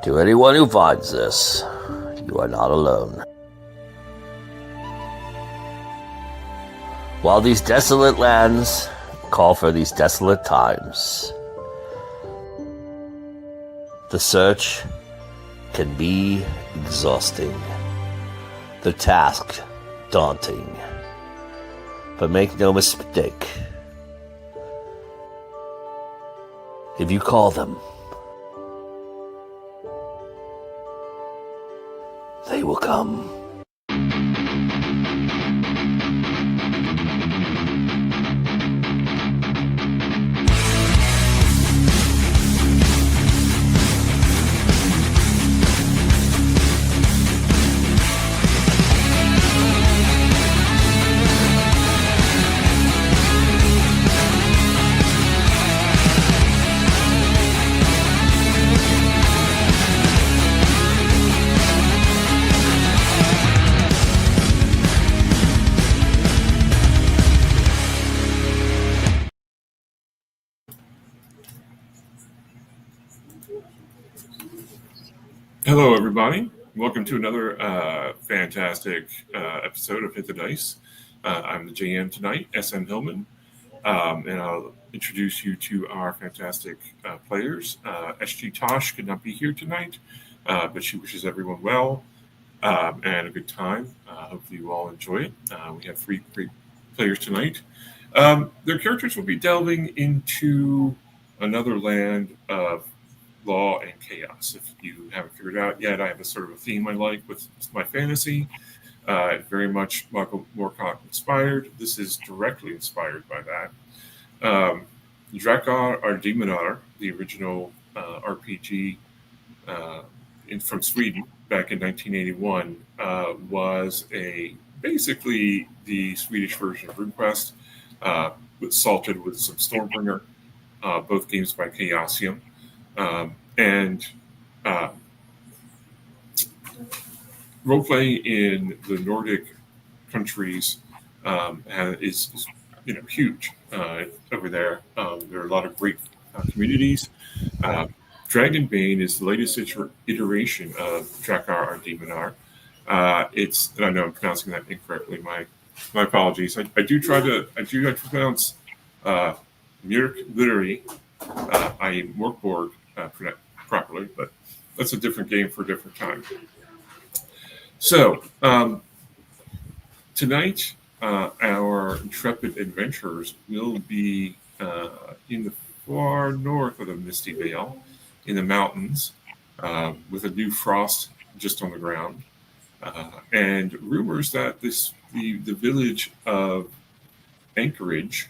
To anyone who finds this, you are not alone. While these desolate lands call for these desolate times, the search can be exhausting, the task daunting. But make no mistake, if you call them, they will come. Hello, everybody. Welcome to another fantastic episode of Hit the Dice. I'm the JM tonight, SM Hillman, and I'll introduce you to our fantastic players. SG Tosh could not be here tonight, but she wishes everyone well and a good time. Hopefully you all enjoy it. We have 3 great players tonight. Their characters will be delving into another land of law and chaos. If you haven't figured it out yet, I have a sort of a theme I like with my fantasy. Very much Michael Moorcock inspired. This is directly inspired by that. Drakar or Demonar, the original RPG from Sweden back in 1981, was basically the Swedish version of RuneQuest, salted with some Stormbringer, both games by Chaosium. And roleplaying in the Nordic countries is huge over there. There are a lot of great communities. Dragonbane is the latest iteration of Drakar or Demonar. And I know I'm pronouncing that incorrectly. My apologies. I do try to pronounce mirth literally. I Morkborg properly, but that's a different game for a different time. So tonight, our intrepid adventurers will be in the far north of the Misty Vale, in the mountains, with a new frost just on the ground, and rumors that the village of Anchorage,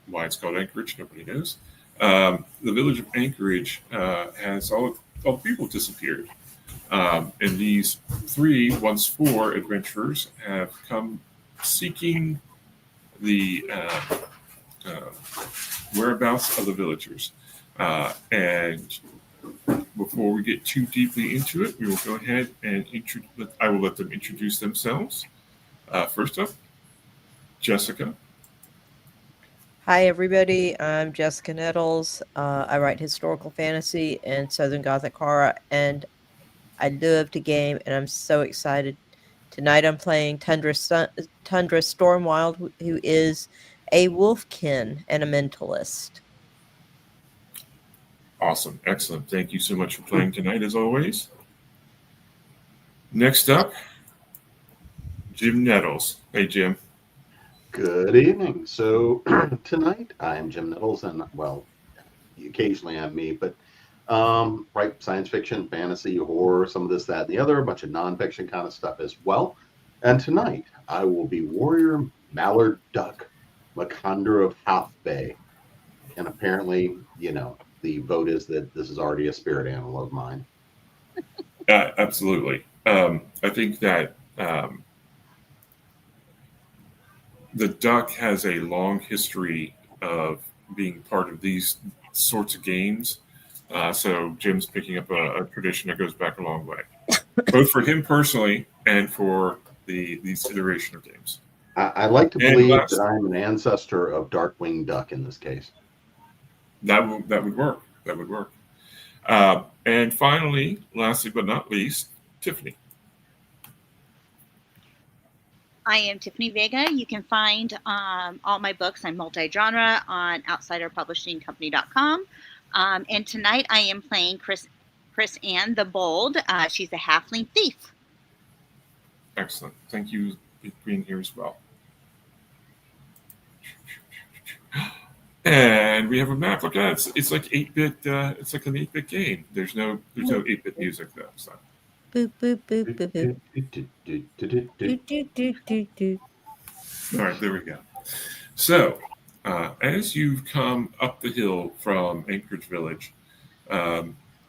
why it's called Anchorage, nobody knows. The village of Anchorage has all the people disappeared. And these 3, once 4 adventurers have come seeking the whereabouts of the villagers. And before we get too deeply into it, we will go ahead and I will let them introduce themselves. First up, Jessica. Hi, everybody. I'm Jessica Nettles. I write historical fantasy and Southern Gothic horror, and I love to game, and I'm so excited. Tonight I'm playing Tundra Stormwild, who is a wolfkin and a mentalist. Awesome. Excellent. Thank you so much for playing tonight, as always. Next up, Jim Nettles. Hey, Jim. Good evening. So tonight I'm Jim Nettles, and well, occasionally I'm me, but write science fiction, fantasy, horror, some of this, that, and the other, a bunch of nonfiction kind of stuff as well. And tonight I will be Warrior Mallard Duck, Makandra of Half Bay. And apparently, the vote is that this is already a spirit animal of mine. Absolutely. I think that the duck has a long history of being part of these sorts of games. So Jim's picking up a tradition that goes back a long way, both for him personally and for these iteration of games. I like to believe that I'm an ancestor of Darkwing Duck in this case. That would work. That would work. And finally, lastly but not least, Tiffany. I am Tiffany Vega. You can find all my books. I'm multi-genre on outsiderpublishingcompany.com. And tonight I am playing Chris Ann the Bold. She's a halfling thief. Excellent. Thank you for being here as well. And we have a map. Look at it. It's like 8-bit. It's like an 8-bit game. There's no 8-bit music though. So. Boop, boop, boop, boop, boop. Do, do, do, do, do. All right, there we go. So, as you've come up the hill from Anchorage Village,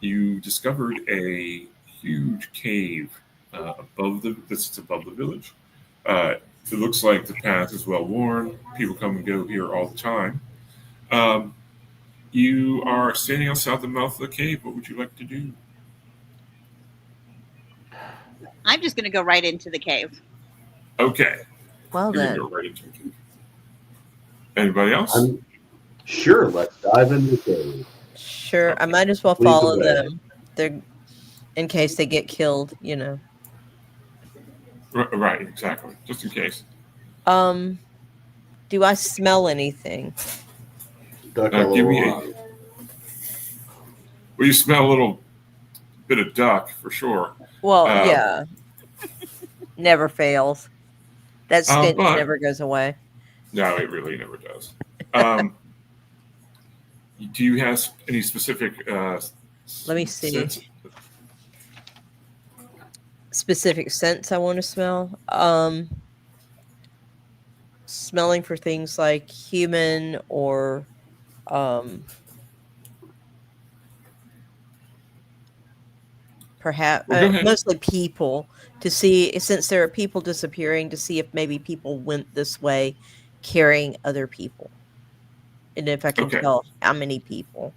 you discovered a huge cave above the village. It looks like the path is well worn. People come and go here all the time. You are standing outside the mouth of the cave. What would you like to do? I'm just going to go right into the cave. Okay. Well, You're then. gonna go right into the cave. Anybody else? Sure, let's dive into the cave. Sure. I might as well Lead the follow way. them. They're in case they get killed, you know. Right, exactly. Just in case. Do I smell anything? Duck Give me along. Well, you smell a little bit of duck for sure. Well, yeah. Never fails. That stench but- never goes away. No, it really never does. Do you have any specific? Let me see. Sense? Specific scents I want to smell. Smelling for things like human or perhaps Well, go ahead. mostly people, to see, since there are people disappearing, to see if maybe people went this way carrying other people, and if I can Okay. tell how many people.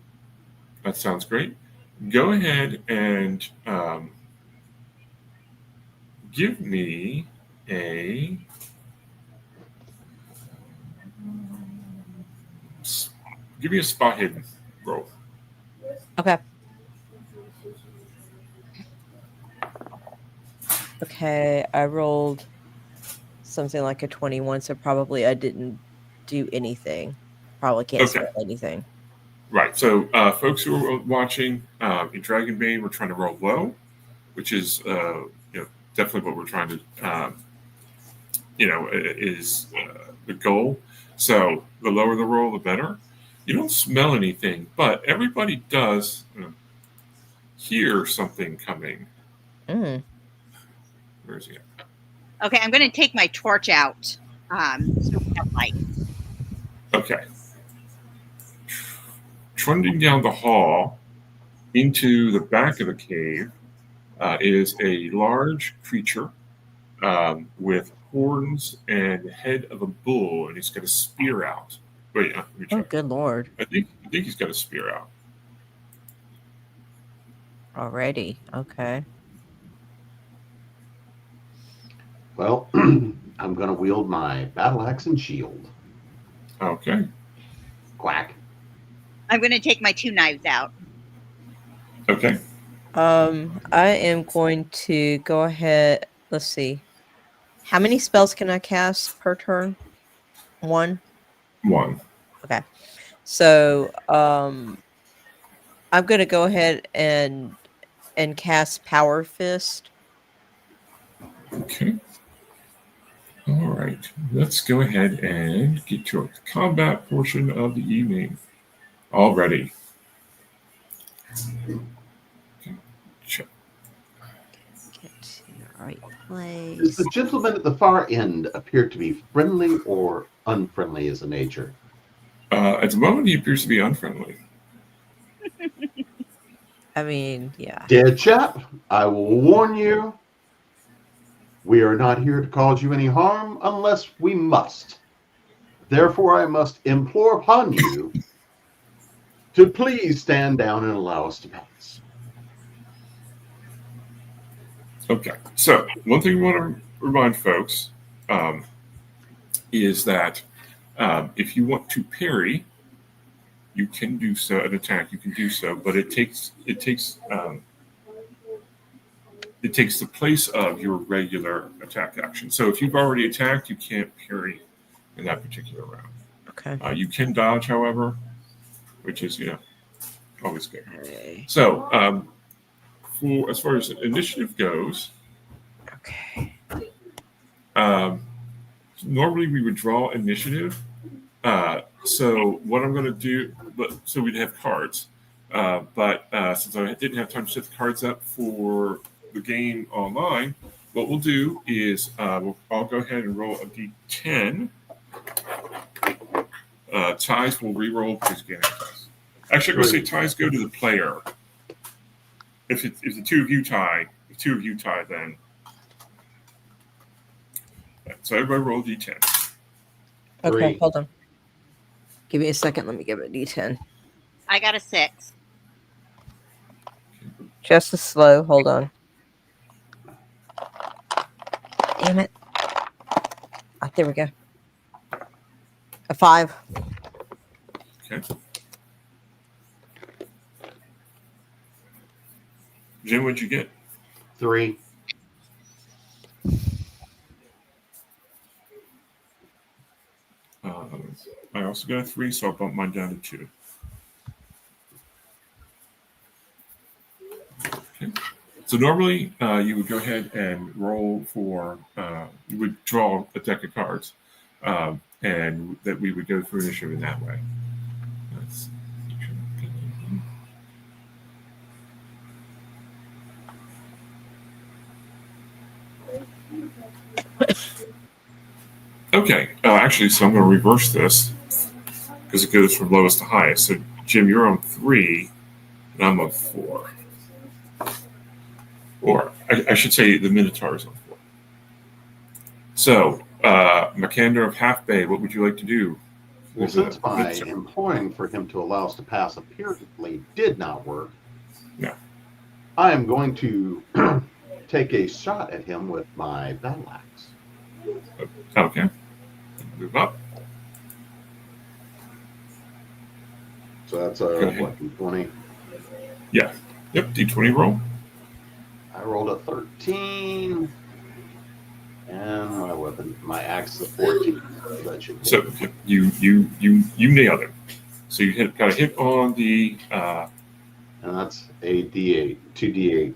That sounds great. Go ahead and give me a spot hidden roll. Okay. Okay, I rolled something like a 21, so probably I didn't do anything. Probably can't Okay. smell anything. Right. So, folks who are watching in Dragonbane, we're trying to roll low, which is definitely what we're trying to is the goal. So the lower the roll, the better. You don't smell anything, but everybody does hear something coming. Mm. Where is he at? Okay, I'm going to take my torch out. So we have light. Okay. Trundling down the hall into the back of the cave is a large creature with horns and the head of a bull, and he's got a spear out. Wait, let me Oh, check. good lord. I think he's got a spear out. Already. Okay. Well, I'm going to wield my battle axe and shield. Okay. Quack. I'm going to take my 2 knives out. Okay. I am going to go ahead. Let's see. How many spells can I cast per turn? 1? 1. Okay. So, I'm going to go ahead and cast Power Fist. Okay. All right. Let's go ahead and get to the combat portion of the evening. Already. Okay. Check. Get to the right place. Does the gentleman at the far end appear to be friendly or unfriendly as a nature? At the moment, he appears to be unfriendly. I mean, yeah. Dear chap, I will warn you, we are not here to cause you any harm unless we must. Therefore, I must implore upon you to please stand down and allow us to pass. Okay. So, one thing we want to remind folks is that if you want to parry, you can do so. An attack, you can do so, but it takes the place of your regular attack action. So if you've already attacked, you can't parry in that particular round. Okay. You can dodge, however, which is always good. Okay. So for as far as initiative goes, Okay. normally we would draw initiative. So what I'm going to do, so we'd have cards. But since I didn't have time to set the cards up for the game online, what we'll do is I'll go ahead and roll a d10. Ties will re-roll because you can't have ties. Actually, I'm going to say ties go to the player. If the two of you tie, then. So everybody roll a d10. Okay, 3. hold on. Give me a second. Let me give it a D10. I got a 6. Just as slow. Hold on. Damn it. Ah, there we go. A 5. Okay. Jim, what'd you get? 3. I also got a 3, so I'll bump mine down to 2. Okay. So normally you would go ahead and roll for, you would draw a deck of cards, and that we would go through initiative in that way. Okay, actually, so I'm going to reverse this because it goes from lowest to highest. So, Jim, you're on 3, and I'm on 4. Or, I should say the Minotaur is on 4. So, Makander of Half Bay, what would you like to do? Well, since my imploring for him to allow us to pass apparently did not work, no. I am going to take a shot at him with my battle axe. Okay. Move up. So that's a what, D20? Yeah. Yep, D20 roll. I rolled a 13. And my weapon, my axe is a 14. So you nailed it. So you got a hit on the and that's a D8, 2D8.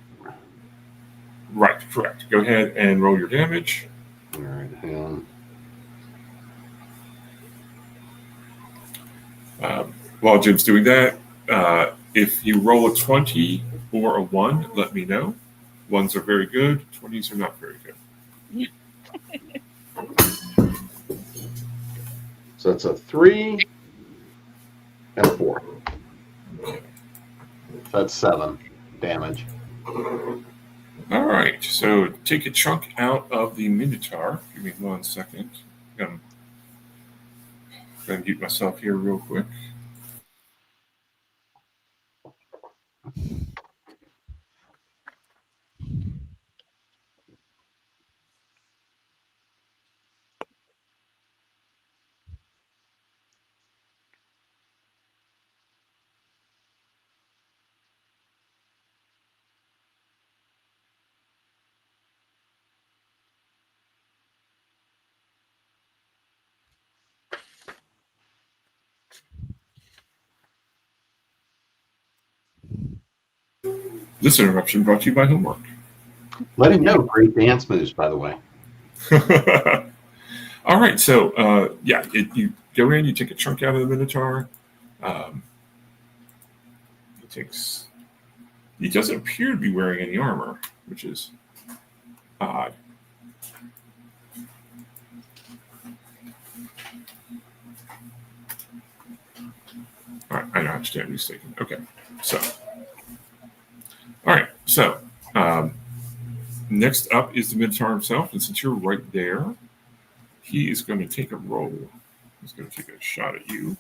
Right, correct. Go ahead and roll your damage. All right, hang on. While Jim's doing that, if you roll a 20 or a 1, let me know. 1s are very good, 20s are not very good. So that's a 3 and a 4. That's 7 damage. All right, so take a chunk out of the Minotaur. Give me 1 second. I'm going to mute myself here real quick. This interruption brought to you by Homework. Let him know. Great dance moves, by the way. All right, so you go in, you take a chunk out of the Minotaur. He doesn't appear to be wearing any armor, which is odd. All right, I understand what he's thinking. Okay, so. All right, so next up is the Minotaur himself, and since you're right there, he is going to take a roll. He's going to take a shot at you.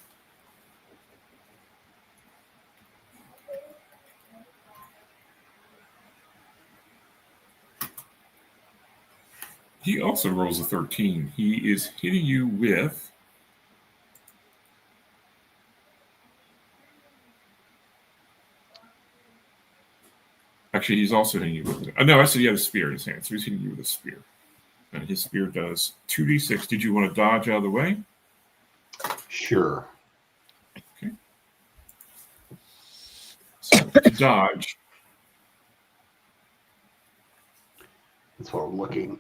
He also rolls a 13. He is hitting you with Actually, he's also hitting you with it. No, I said he had a spear in his hand, so he's hitting you with a spear. And his spear does 2d6. Did you want to dodge out of the way? Sure. Okay. So to dodge. That's what I'm looking.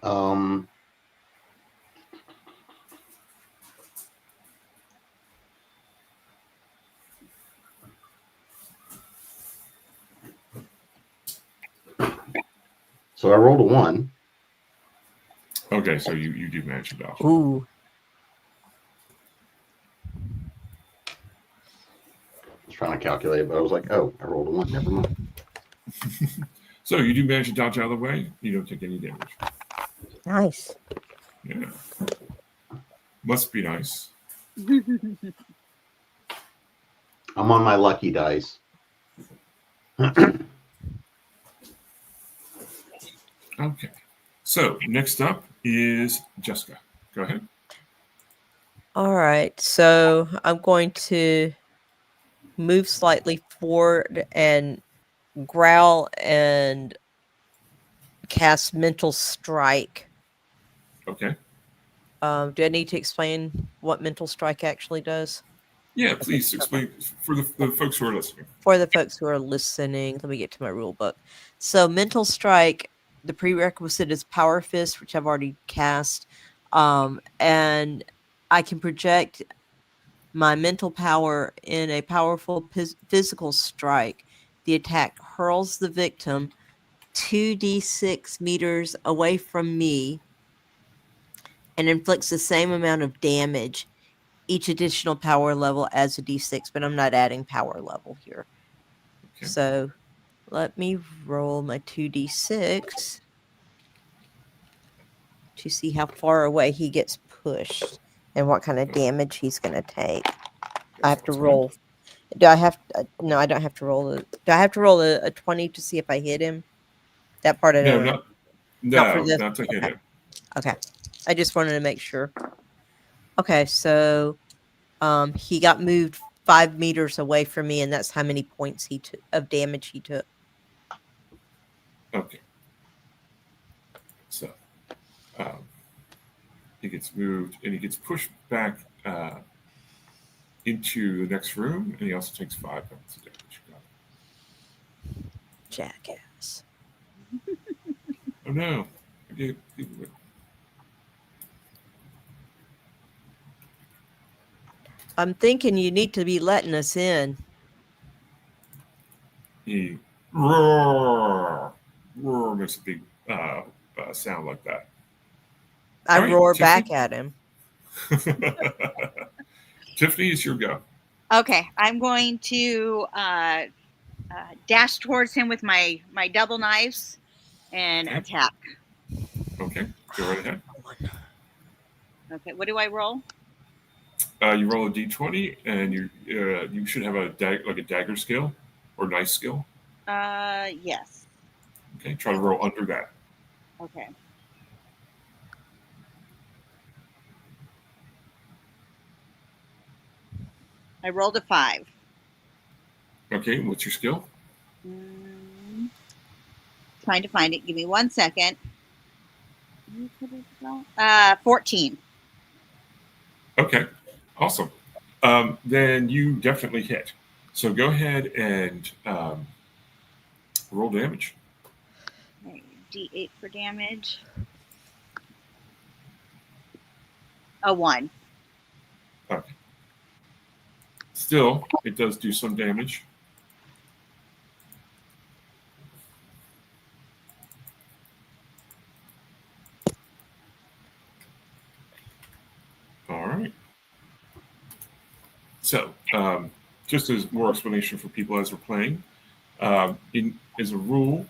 So I rolled a 1. Okay, so you do manage to dodge. Ooh. I was trying to calculate, but I was like, oh, I rolled a 1. Never mind. So you do manage to dodge out of the way. You don't take any damage. Nice. Yeah. Must be nice. I'm on my lucky dice. Okay. So next up is Jessica. Go ahead. All right. So I'm going to move slightly forward and growl and cast Mental Strike. Okay. Do I need to explain what Mental Strike actually does? Yeah, please explain for the folks who are listening. For the folks who are listening, let me get to my rule book. So Mental Strike, the prerequisite is Power Fist, which I've already cast. And I can project my mental power in a powerful physical strike. The attack hurls the victim 2d6 meters away from me and inflicts the same amount of damage. Each additional power level adds a d6, but I'm not adding power level here. Okay. So let me roll my 2d6 to see how far away he gets pushed and what kind of damage he's going to take. I have to roll. Do I have? No, I don't have to roll. Do I have to roll a 20 to see if I hit him? That part I don't know. Not to hit him. Okay. I just wanted to make sure. Okay, so he got moved 5 meters away from me, and that's how many points he took of damage he took. Okay. So he gets moved and he gets pushed back into the next room, and he also takes 5 points of damage. Jackass. Oh no! I'm thinking you need to be letting us in. He roar makes a big sound like that. I All right, roar Tiffany? back at him. Tiffany, it's your go. Okay, I'm going to dash towards him with my double knives and Okay. attack. Okay, go right ahead. Okay, what do I roll? You roll a d20, and you should have a dagger skill or knife skill. Yes. Okay, try to roll under that. Okay. I rolled a 5. Okay, what's your skill? Trying to find it. Give me 1 second. 14. Okay, awesome. Then you definitely hit. So go ahead and roll damage. Okay, D8 for damage. A 1. Okay. Still, it does do some damage. All right. So, just as more explanation for people as we're playing, as a rule,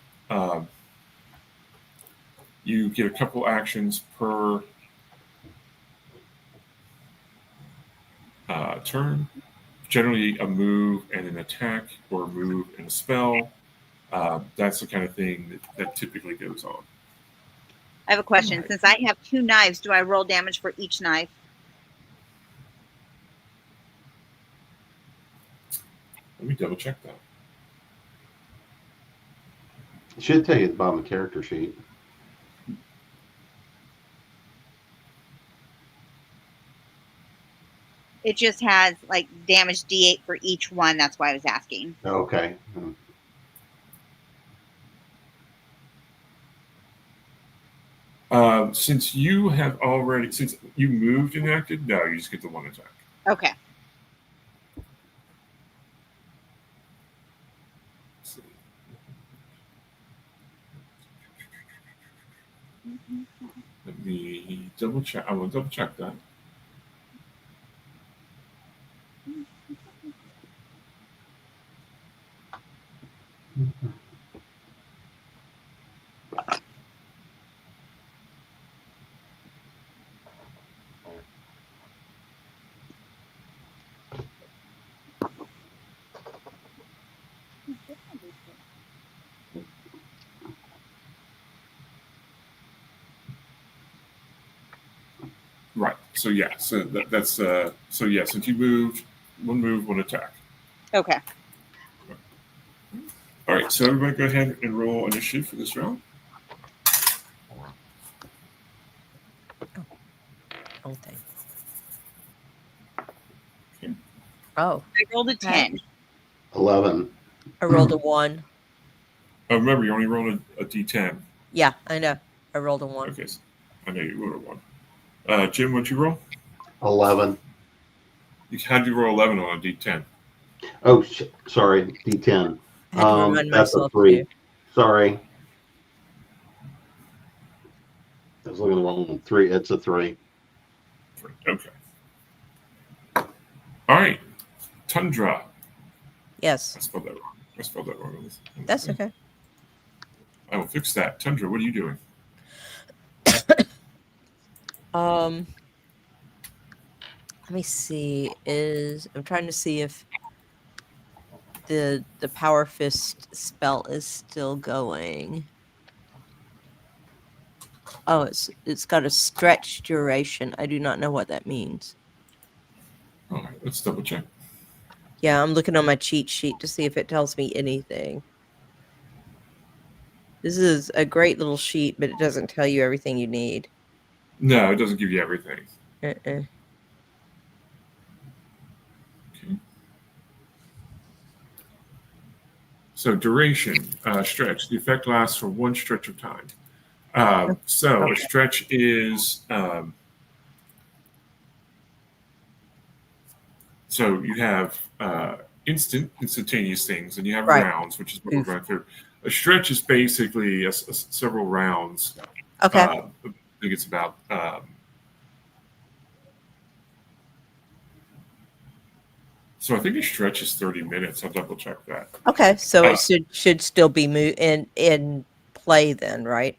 you get a couple actions per turn. Generally, a move and an attack, or a move and a spell. That's the kind of thing that typically goes on. I have a question. Right. Since I have 2 knives, do I roll damage for each knife? Let me double check that. It should tell you at the bottom of the character sheet. It just has like damage D8 for each one. That's why I was asking. Okay. Since you moved and acted, no, you just get the one attack. Okay. Let me double check. I will double check that. Right. So yeah. So that's so yeah. Since you moved, one move, one attack. Okay. All right. So everybody, go ahead and roll initiative for this round. Whole thing. Okay. Oh, I rolled a 10. 11. I rolled a 1. Oh, remember, you only rolled a d10. Yeah, I know. I rolled a 1. Okay. So I know you rolled a 1. Jim, what'd you roll? 11. How'd you roll 11 on a d10? Oh, sorry. D10. I had to remind That's a myself 3. too. Sorry. I was looking at the wrong one. 3. It's a 3. Okay. All right. Tundra. Yes, I spelled that wrong. that's okay. I will fix that. Tundra, what are you doing? Let me see. I'm trying to see if the Power Fist spell is still going. Oh, it's got a stretch duration. I do not know what that means. All right, let's double check. Yeah, I'm looking on my cheat sheet to see if it tells me anything. This is a great little sheet, but it doesn't tell you everything you need. No, it doesn't give you everything. Uh-uh. Okay. So duration, stretch. The effect lasts for one stretch of time. So a stretch is so you have instantaneous things, and you have Right. rounds, which is what we're going through. A stretch is basically several rounds. Okay. I think it's about so I think a stretch is 30 minutes. I'll double check that. Okay, so it should still be in play then, right?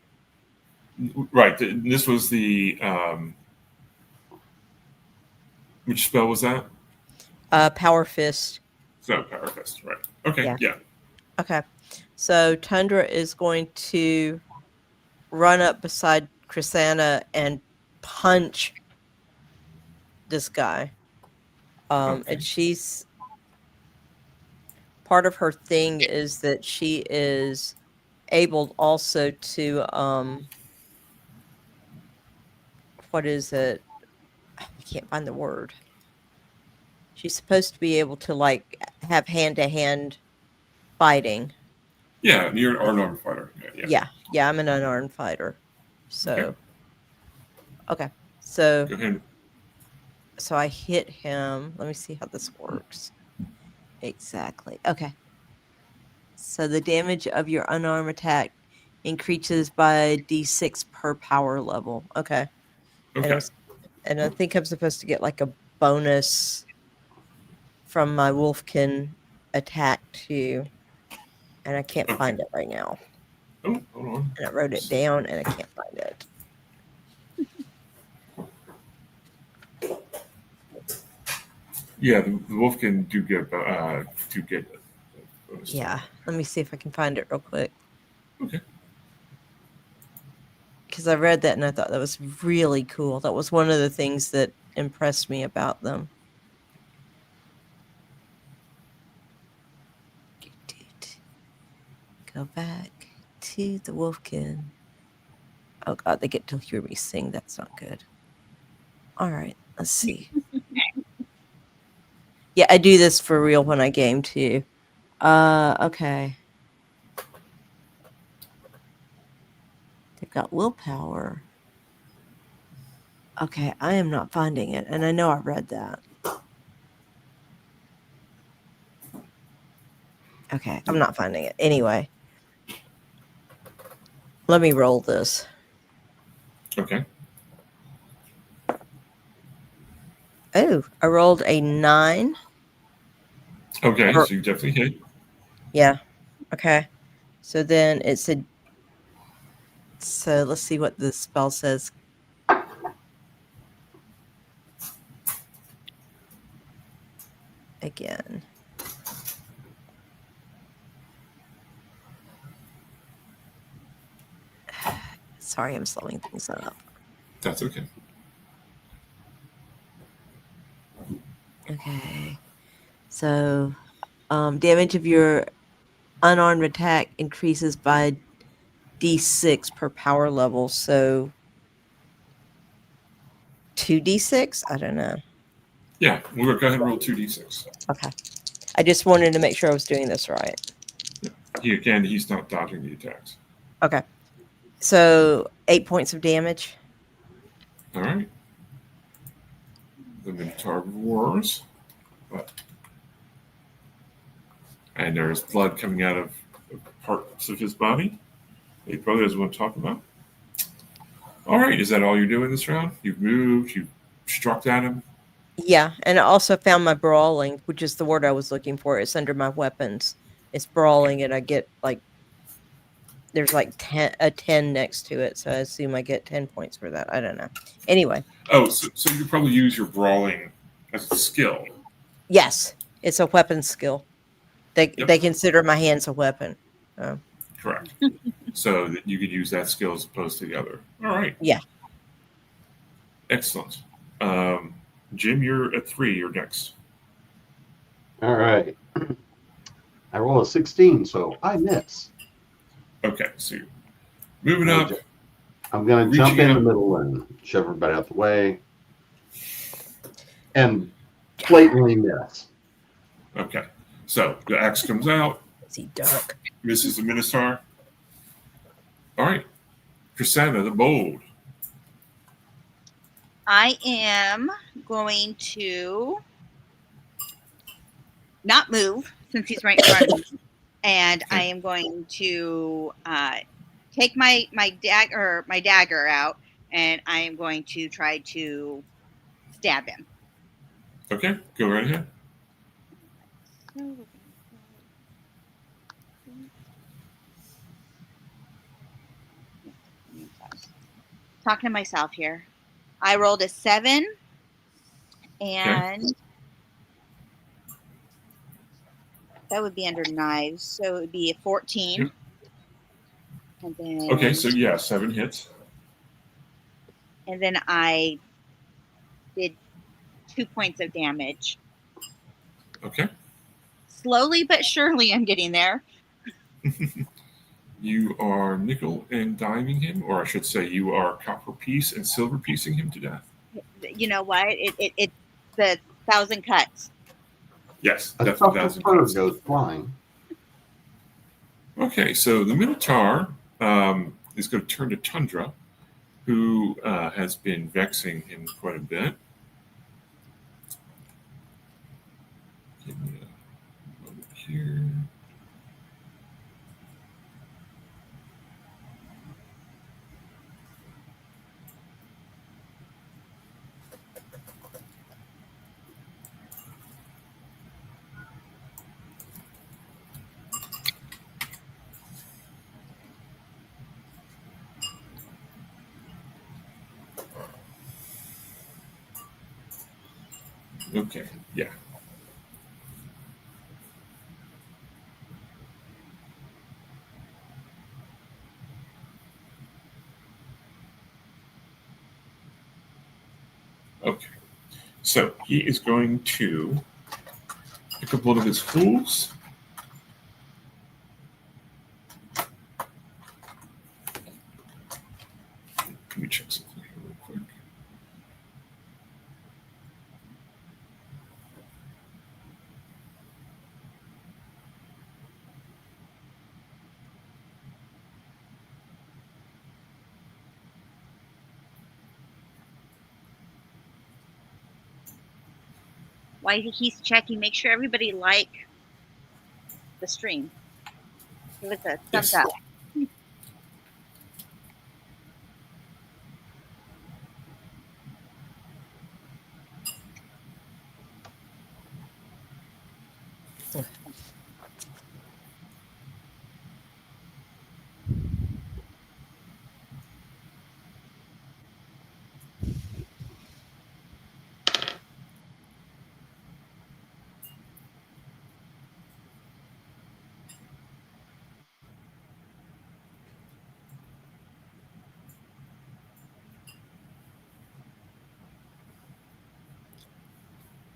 Right. This was the which spell was that? Power Fist. So Power Fist, right. Okay, yeah. Okay. So Tundra is going to run up beside Chrisana and punch this guy. Okay. And she's part of her thing is that she is able also to what is it? I can't find the word. She's supposed to be able to like have hand-to-hand fighting. Yeah, you're an unarmed fighter. Yeah, I'm an unarmed fighter. So okay. So Go ahead. so I hit him. Let me see how this works. Exactly. Okay. So the damage of your unarmed attack increases by D6 per power level. Okay. Okay. And I think I'm supposed to get like a bonus from my Wolfkin attack too. And I can't find it right now. Oh, hold on. And I wrote it down and I can't find it. Yeah, the Wolfkin do get bonus. Yeah. Let me see if I can find it real quick. Okay. Because I read that and I thought that was really cool. That was one of the things that impressed me about them. Go back. to the Wolfkin. Oh God, they get to hear me sing. That's not good. All right, let's see. Yeah, I do this for real when I game too. Okay. They've got willpower. Okay, I am not finding it, and I know I read that. Okay, I'm not finding it. Anyway, let me roll this. Okay. Oh, I rolled a 9. Okay, Or- so you definitely hit. Yeah. Okay. So then it's a. So let's see what the spell says. Again. Sorry, I'm slowing things up. That's okay. Okay. So, damage of your unarmed attack increases by D6 per power level. So, 2D6? I don't know. Yeah, we'll go ahead and roll 2d6. Okay. I just wanted to make sure I was doing this right. He's not dodging the attacks. Okay. So, 8 points of damage. All right. The Minotaur roars. And there's blood coming out of parts of his body that he probably doesn't want to talk about. All right, is that all you're doing this round? You've moved, you've struck at him? Yeah, and I also found my brawling, which is the word I was looking for. It's under my weapons. It's brawling, and I get there's a 10 next to it, so I assume I get 10 points for that. I don't know. Anyway. Oh, so you probably use your brawling as a skill. Yes, it's a weapon skill. They consider my hands a weapon. Correct. So that you could use that skill as opposed to the other. All right. Yeah. Excellent. Jim, you're at 3. You're next. All right. I roll a 16, so I miss. Okay, so you're moving up. I'm going to jump Reaching in the out. middle and shove everybody out the way. And blatantly miss. Okay, so the axe comes out, Is he dark? misses the Minotaur. All right, Chrisana the Bold. I am going to not move since he's right in front of me, and I am going to take my dagger out, and I am going to try to stab him. Okay, go right ahead. Talking to myself here. I rolled a 7, and that would be under knives, so it would be a 14. Yep. And then, Okay, so yeah, 7 hits. And then I did 2 points of damage. Okay. Slowly but surely, I'm getting there. You are nickel and diming him, or I should say, you are copper piece and silver piecing him to death. You know what? It's the 1,000 cuts. Yes, A definitely tough 1,000 bird cuts. goes flying. Okay, so the Minotaur is going to turn to Tundra, who has been vexing him quite a bit. Give me a moment here. Okay, yeah. Okay, so he is going to pick up one of his fools. while he's checking, make sure everybody like the stream. Give us a thumbs Yes. up.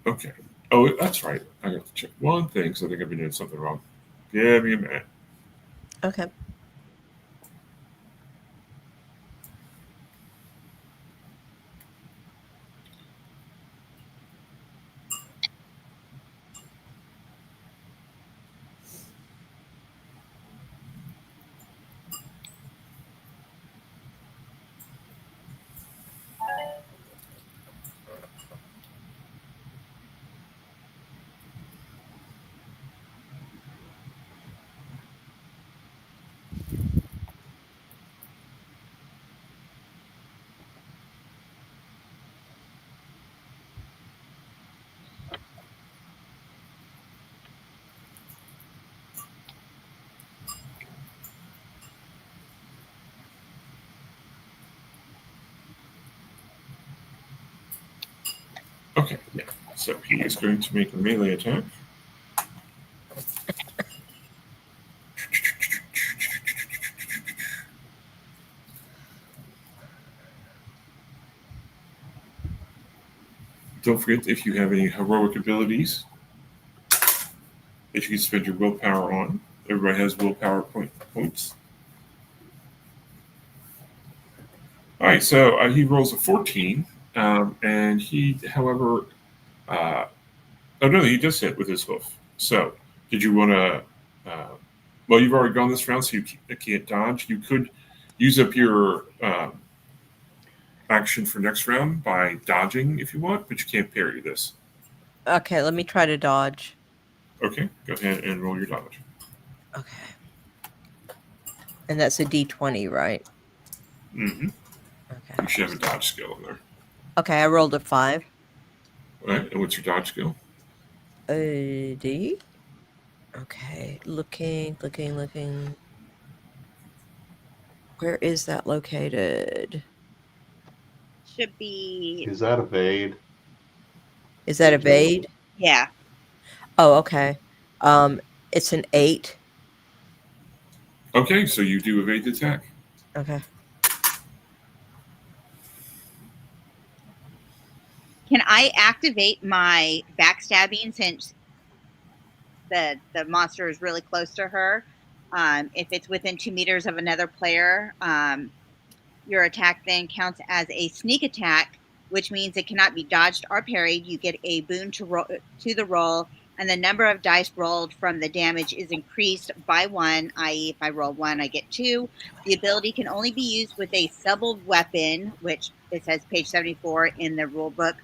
Okay. Oh, that's right. I got to check one thing, so I think I've been doing something wrong. Give me a minute. Okay. Okay, yeah. So he is going to make a melee attack. Don't forget, if you have any heroic abilities that you can spend your willpower on. Everybody has willpower points. All right, so he rolls a 14, and he, however, oh no, he does hit with his hoof. So, did you want to? Well, you've already gone this round, so you can't dodge. You could use up your action for next round by dodging if you want, but you can't parry this. Okay, let me try to dodge. Okay, go ahead and roll your dodge. Okay. And that's a D20, right? Mm-hmm. Okay. You should have a dodge skill in there. Okay, I rolled a 5. All right, and what's your dodge skill? A D? Okay, looking. Where is that located? Should be. Is that evade? Is that evade? Yeah. Oh, okay. It's an 8. Okay, so you do evade the attack. Okay. Can I activate my backstabbing since the monster is really close to her? If it's within 2 meters of another player, your attack then counts as a sneak attack, which means it cannot be dodged or parried. You get a boon to the roll, and the number of dice rolled from the damage is increased by 1, i.e. if I roll 1, I get 2. The ability can only be used with a subtle weapon, which it says page 74 in the rule book.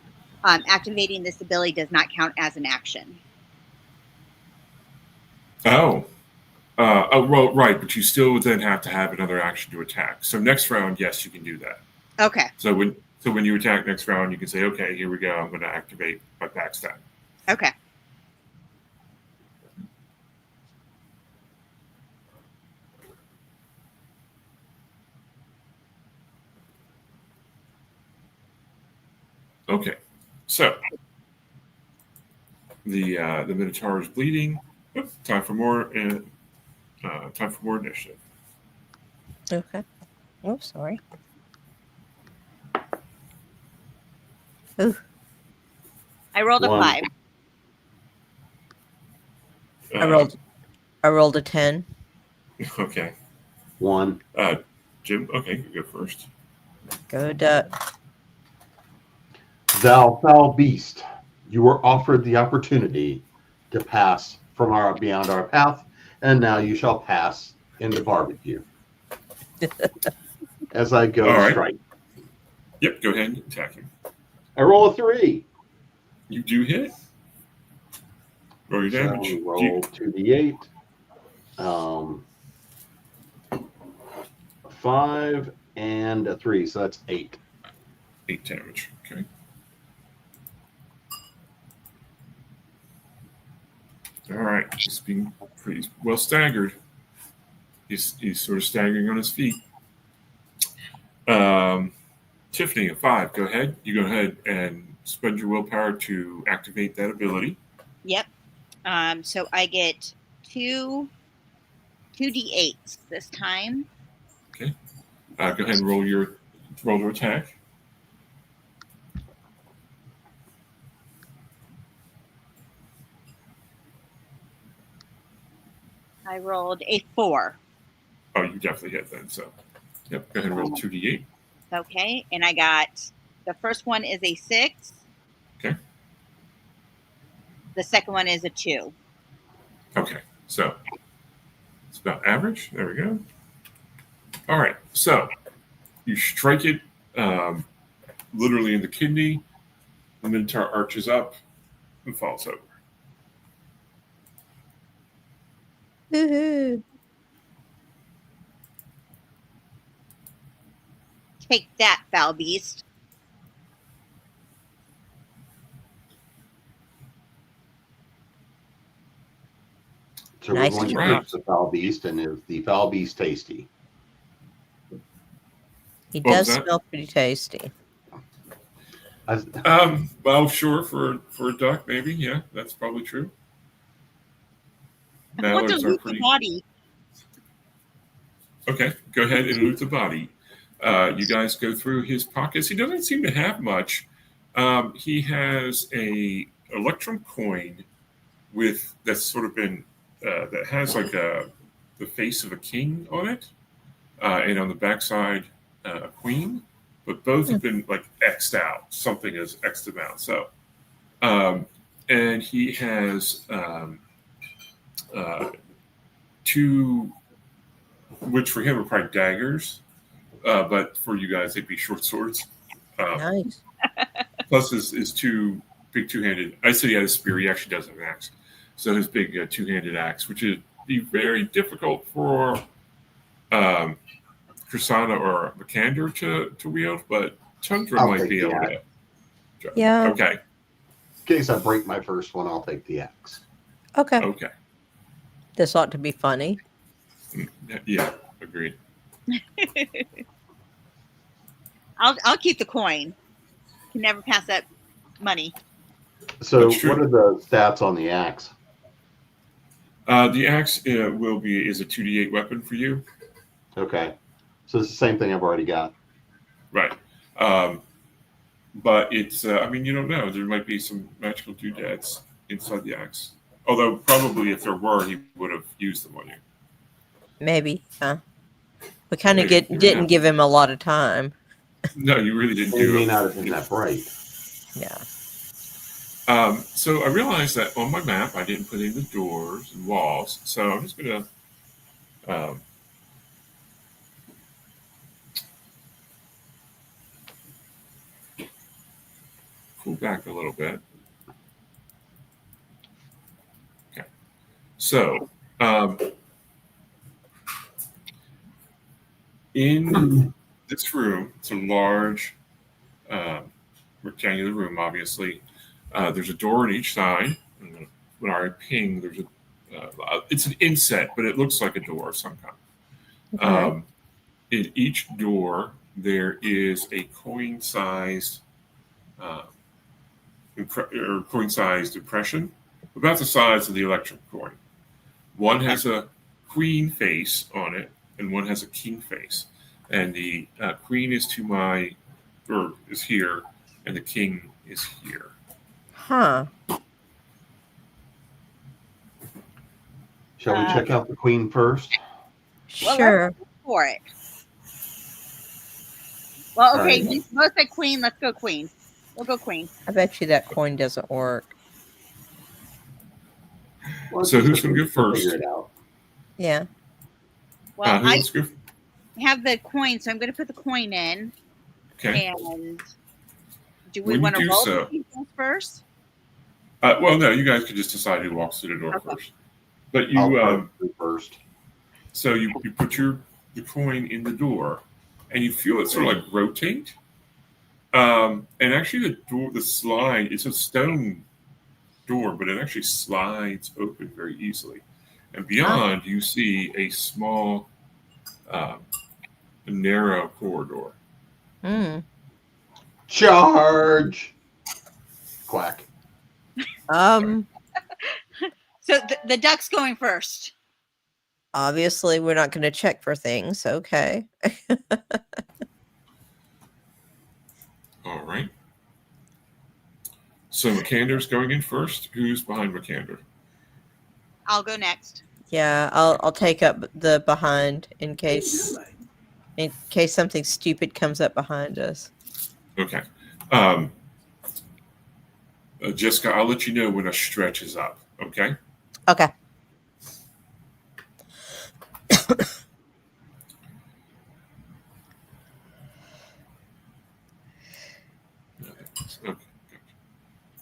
Activating this ability does not count as an action. Oh, well, right, but you still would then have to have another action to attack. So next round, yes, you can do that. Okay. So when you attack next round, you can say, okay, here we go. I'm going to activate my backstab. Okay. Okay, so the Minotaur is bleeding. Oop, time for more initiative. Okay. Oh, sorry. Ooh. I rolled a 1. 5. I rolled a 10. Okay. 1. Jim, okay, you go first. Go duck. Thou foul beast, you were offered the opportunity to pass from beyond our path, and now you shall pass into barbecue. As I go All right. strike. Yep, go ahead and attack him. I roll a 3. You do hit. Roll your damage. So roll 2d8. 5 and a 3, so that's 8. 8 damage. Okay. All right. He's being pretty well staggered. He's sort of staggering on his feet. Tiffany, a 5. Go ahead. You go ahead and spend your willpower to activate that ability. Yep. So I get 2d8s this time. Okay. Go ahead and roll your attack. I rolled a 4. Oh, you definitely hit then. So, yep. Go ahead and roll 2d8. Okay, and I got the first one is a 6. Okay. The second one is a 2. Okay. So it's about average. There we go. All right. So you strike it literally in the kidney. The Minotaur arches up and falls over. Woohoo. Take that, foul beast. So Nice we're going to job. cook the foul beast, and is the foul beast tasty? He What was does that? smell pretty tasty. Well, sure, for a duck, maybe. Yeah, that's probably true. I want to Mallards are loot the pretty. body. Okay, go ahead and loot the body. You guys go through his pockets. He doesn't seem to have much. He has a electrum coin that's sort of been that has like the face of a king on it, and on the backside a queen. But both have been like X'd out. Something is X'd them out. So, and he has 2, which for him are probably daggers, but for you guys they'd be short swords. Nice. Plus his 2 big two-handed. I said he had a spear. He actually does have an axe. So his big two-handed axe, which would be very difficult for Krisana or Vikander to wield, but Tundra I'll might take be the able axe. to. Yeah. Okay. In case I break my first one, I'll take the axe. Okay. Okay. This ought to be funny. Yeah. Agreed. I'll keep the coin. Can never pass that money. So That's true. what are the stats on the axe? The axe is a 2d8 weapon for you. Okay. So it's the same thing I've already got. Right. But it's, I mean, you don't know. There might be some magical doodads inside the axe. Although, probably if there were, he would have used them on you. Maybe. We kind of Maybe, didn't yeah. give him a lot of time. No, you really didn't It do may it. not have been that bright. Yeah. So I realized that on my map, I didn't put in the doors and walls. So I'm just going to pull back a little bit. Okay. So in this room, it's a large rectangular room, obviously. There's a door on each side. And when I ping, there's it's an inset, but it looks like a door of some kind. Okay. In each door, there is a coin-sized impression, about the size of the electric coin. One has a queen face on it, and one has a king face. And the queen is is here, and the king is here. Huh. Shall we check out the queen first? Well, Sure. For it. Well, okay. Alright. You both said queen. Let's go queen. We'll go queen. I bet you that coin doesn't work. Well, So just who's gonna go first? Figure it out. Yeah. Well, Who I wants to go? have the coin, so I'm going to put the coin in. Okay. And do we When you want to do roll so- the details first? Well, no, you guys could just decide who walks through the door first. But I'll you, go first. so you put the coin in the door, and you feel it sort of like rotate. And actually, the slide, it's a stone door, but it actually slides open very easily. And beyond, you see a small, narrow corridor. Charge! Quack. So the duck's going first. Obviously, we're not going to check for things. Okay. All right. So McCander's going in first. Who's behind McCander? I'll go next. Yeah, I'll take up the behind in case something stupid comes up behind us. Okay. Jessica, I'll let you know when a stretch is up. Okay. Okay. Okay.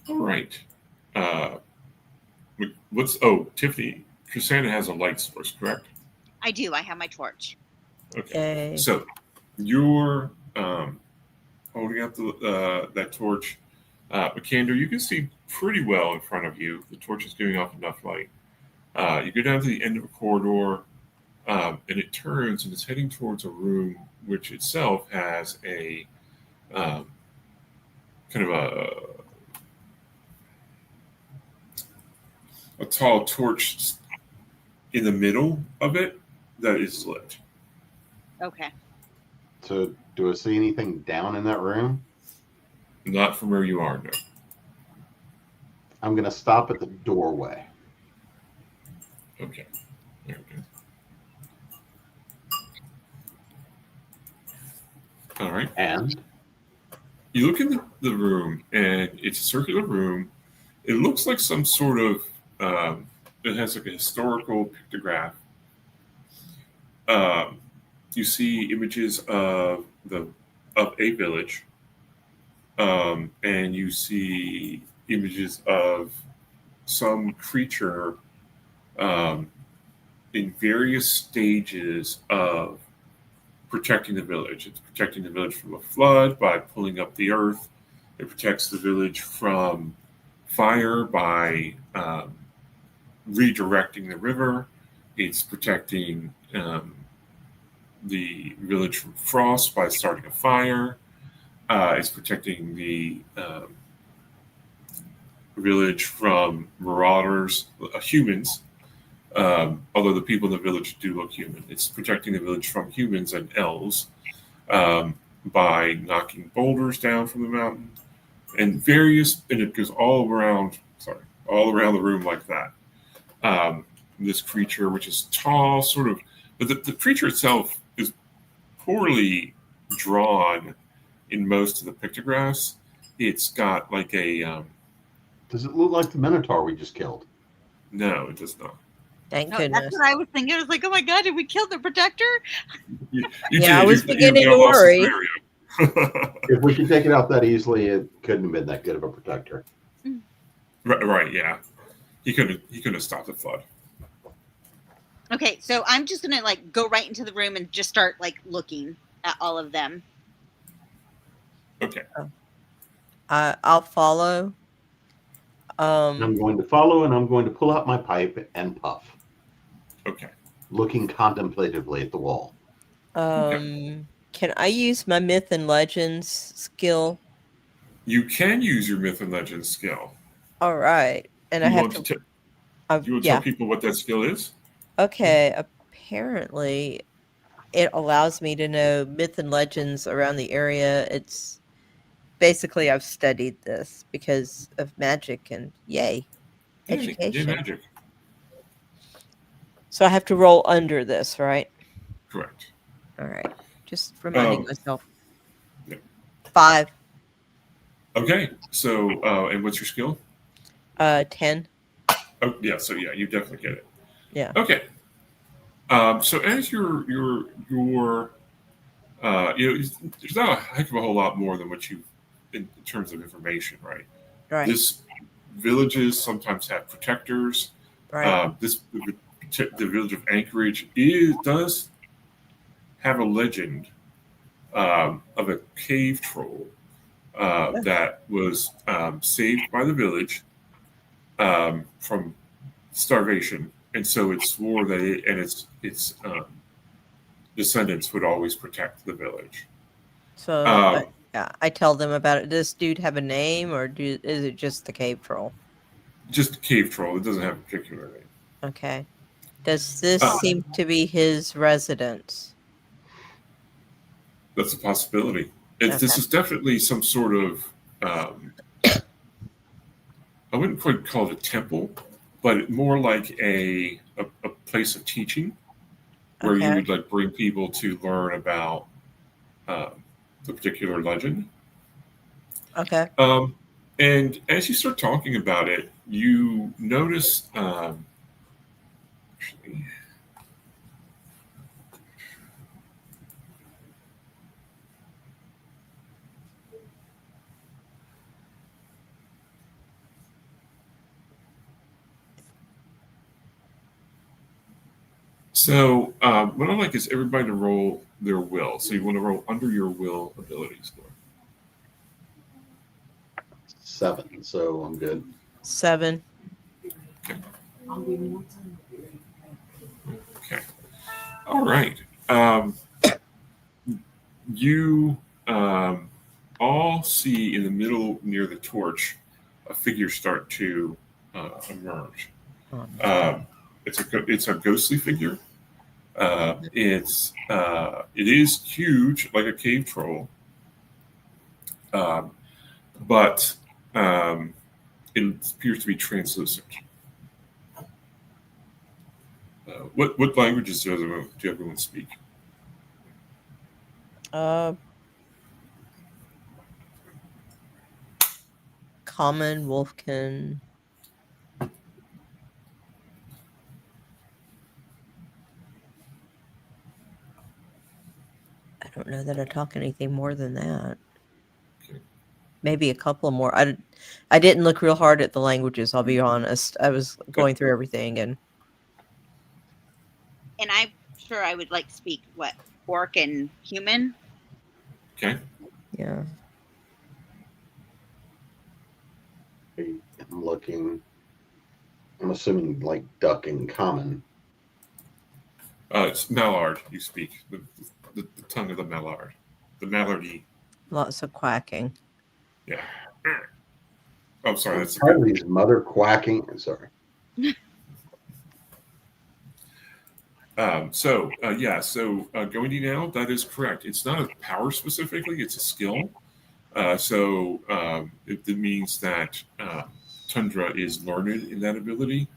All right. Tiffany, Cassandra has a light source, correct? I do. I have my torch. Okay. Yay. So you're holding up that torch. McCander, you can see pretty well in front of you. The torch is giving off enough light. You go down to the end of a corridor, and it turns and it's heading towards a room which itself has a kind of a tall torch in the middle of it that is lit. Okay. So, do I see anything down in that room? Not from where you are, no. I'm going to stop at the doorway. Okay. There we go. All right. And? You look in the room, and it's a circular room. It looks like some sort of, it has like a historical pictograph. You see images of a village, and you see images of some creature in various stages of protecting the village. It's protecting the village from a flood by pulling up the earth. It protects the village from fire by redirecting the river. It's protecting the village from frost by starting a fire. It's protecting the village from marauders, humans. Although the people in the village do look human. It's protecting the village from humans and elves by knocking boulders down from the mountain, and it goes all around the room like that. This creature, which is tall, sort of, but the creature itself is poorly drawn in most of the pictographs. It's got like a. Does it look like the Minotaur we just killed? No, it does not. Thank No, goodness. that's what I was thinking. I was like, oh my God, did we kill the protector? I was beginning to worry. If we could take it out that easily, it couldn't have been that good of a protector. Right, yeah. He couldn't have stopped the flood. Okay, so I'm just gonna like go right into the room and just start like looking at all of them. Okay. I'll follow. I'm going to follow, and I'm going to pull out my pipe and puff. Okay. Looking contemplatively at the wall. Can I use my myth and legends skill? You can use your myth and legends skill. All right, and You I have want to. you want to tell people what that skill is? Okay, apparently, it allows me to know myth and legends around the area. It's basically I've studied this because of magic, and yay, education. Yay, magic. So I have to roll under this, right? Correct. All right. Just reminding myself. Yeah. 5. Okay. So, and what's your skill? 10. Oh, yeah. So, yeah, you definitely get it. Yeah. Okay. So, as your there's not a heck of a whole lot more than what you in terms of information, right? Right. This villages sometimes have protectors. Right. The village of Anchorage does have a legend of a cave troll that was saved by the village from starvation, and so it swore that its descendants would always protect the village. So I tell them about it. Does this dude have a name, or is it just the cave troll? Just a cave troll. It doesn't have a particular name. Okay. Does this seem to be his residence? That's a possibility. This is definitely some sort of, I wouldn't quite call it a temple, but more like a place of teaching where you would like bring people to learn about the particular legend. Okay. And as you start talking about it, you notice actually, so what I like is everybody to roll their will. So you want to roll under your will ability score. 7, so I'm good. 7. Okay. All right. You all see in the middle near the torch a figure start to emerge. It's a ghostly figure. It is huge, like a cave troll, but it appears to be translucent. What languages do everyone speak? Common, Wolfkin. I don't know that I talk anything more than that. Okay. Maybe a couple more. I didn't look real hard at the languages, I'll be honest. I was going through everything and I'm sure I would like speak orc and human. Okay. yeah. I'm looking. I'm assuming like duck and common. It's Mallard. You speak the tongue of the Mallard, the Mallardy. Lots of quacking. Yeah. Oh, sorry. That's Harley's mother quacking. Sorry. So going to now, that is correct. It's not a power specifically; it's a skill. It means that Tundra is learned in that ability.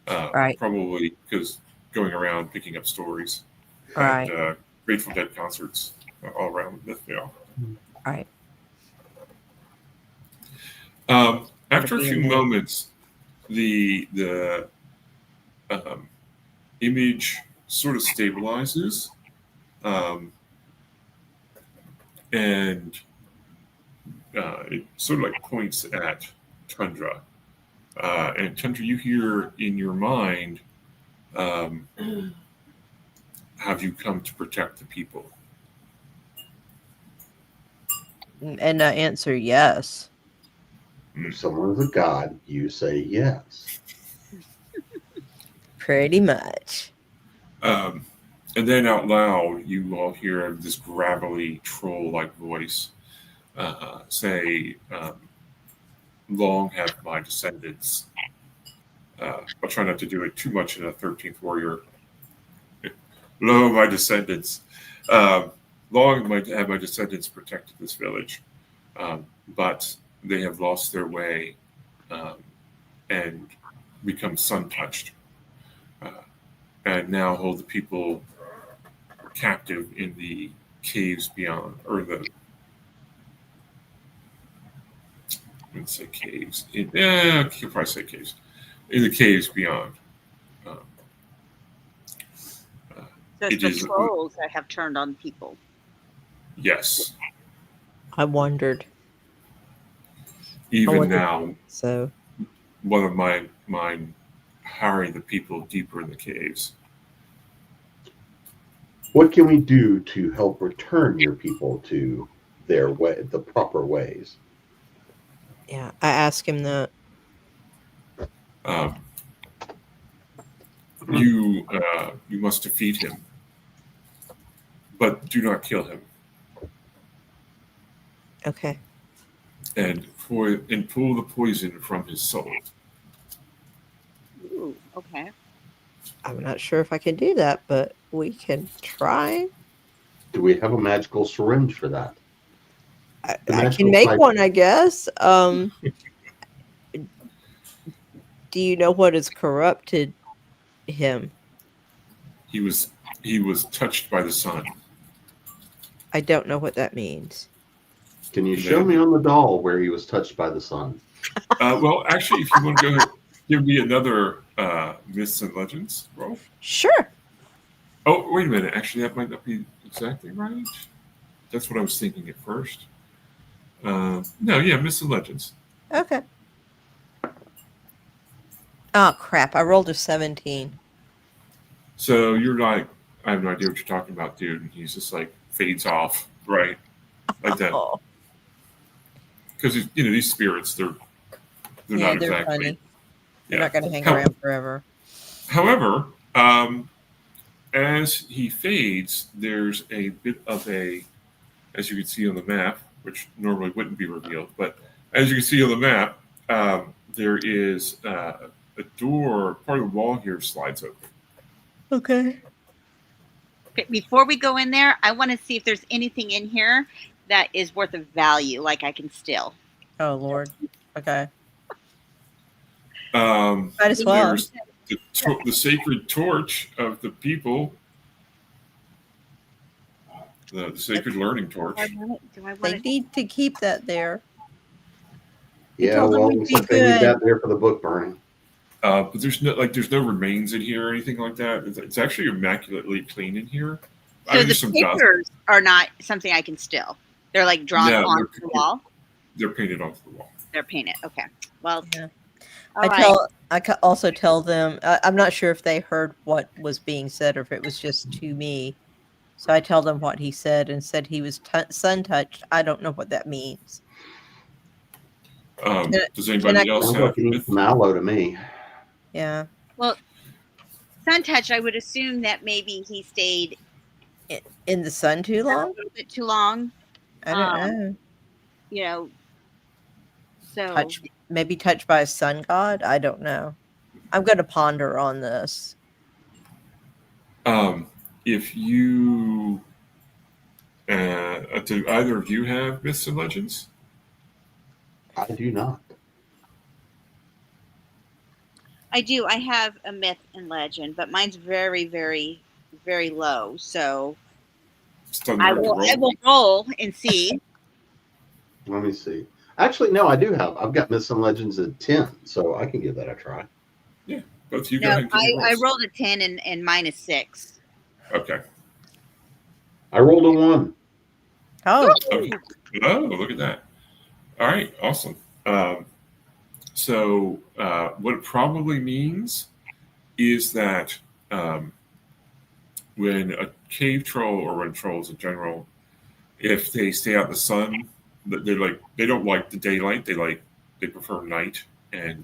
Right. Probably because going around picking up stories Right. at Grateful Dead concerts all around Mythvale. Right. After a few moments, the image sort of stabilizes, and it sort of like points at Tundra. And Tundra, you hear in your mind, have you come to protect the people? And I answer yes. If someone's a god, you say yes. Pretty much. And then out loud, you all hear this gravelly, troll-like voice say, long have my descendants. I'll try not to do it too much in a 13th Warrior. Lo, my descendants. Long have my descendants protected this village, but they have lost their way and become sun-touched, and now hold the people captive in the caves beyond, or I wouldn't say caves. I could probably say caves. In the caves beyond. So it's the trolls that have turned on people. Yes. I wondered. Even now. So. one of mine harry the people deeper in the caves. What can we do to help return your people to their way, the proper ways? Yeah, I asked him that. You must defeat him, but do not kill him, Okay. and pull the poison from his soul. Ooh, okay. I'm not sure if I can do that, but we can try. Do we have a magical syringe for that? I magical can make type- one, I guess. Do you know what has corrupted him? He was touched by the sun. I don't know what that means. Can you show me on the doll where he was touched by the sun? Well, actually, if you want to go ahead, give me another myths and legends roll. Sure. Oh, wait a minute. Actually, that might not be exactly right. That's what I was thinking at first. No, yeah, myths and legends. Okay. Oh, crap. I rolled a 17. So you're like, I have no idea what you're talking about, dude. And he's just like fades off, right? Like that. Oh, Because, these spirits, they're yeah, not they're exactly. funny. They're Yeah. not going to hang around forever. However, as he fades, there's a bit of as you can see on the map, which normally wouldn't be revealed, but as you can see on the map, there is a door, part of the wall here slides open. Okay. Okay, before we go in there, I want to see if there's anything in here that is worth of value, like I can steal. Oh, Lord. Okay. Might as well. There's the sacred torch of the people, the sacred learning torch. Do I want They it? need to keep that there. Yeah, told them well, we'd looks be like they need good. that there for the book burning. But there's no remains in here or anything like that. It's actually immaculately clean in here. So the There's some dust. pictures are not something I can steal. They're like drawn No, onto they're the wall. They're painted onto the wall. They're painted. Okay. Well, Yeah. all right. Also tell them, I'm not sure if they heard what was being said or if it was just to me. So I tell them what he said and said he was sun touched. I don't know what that means. Does anybody else Sounds have? like he needs some aloe to me. Yeah. Well, sun touch. I would assume that maybe he stayed In the sun too a long? little bit too long. I don't know. You know. So Maybe touched by a sun god? I don't know. I'm going to ponder on this. If you, do either of you have myths and legends? I do not. I do. I have a myth and legend, but mine's very, very, very low. So I will roll and see. Let me see. Actually, no, I do have. I've got Myths and Legends at 10, so I can give that a try. Yeah, both of you go No, ahead and give me I rolls. rolled a 10 and mine is 6. Okay. I rolled a 1. Oh, Okay. Oh, look at that. All right, awesome. So what it probably means is that when a cave troll or when trolls in general, if they stay out in the sun, they don't like the daylight. They prefer night and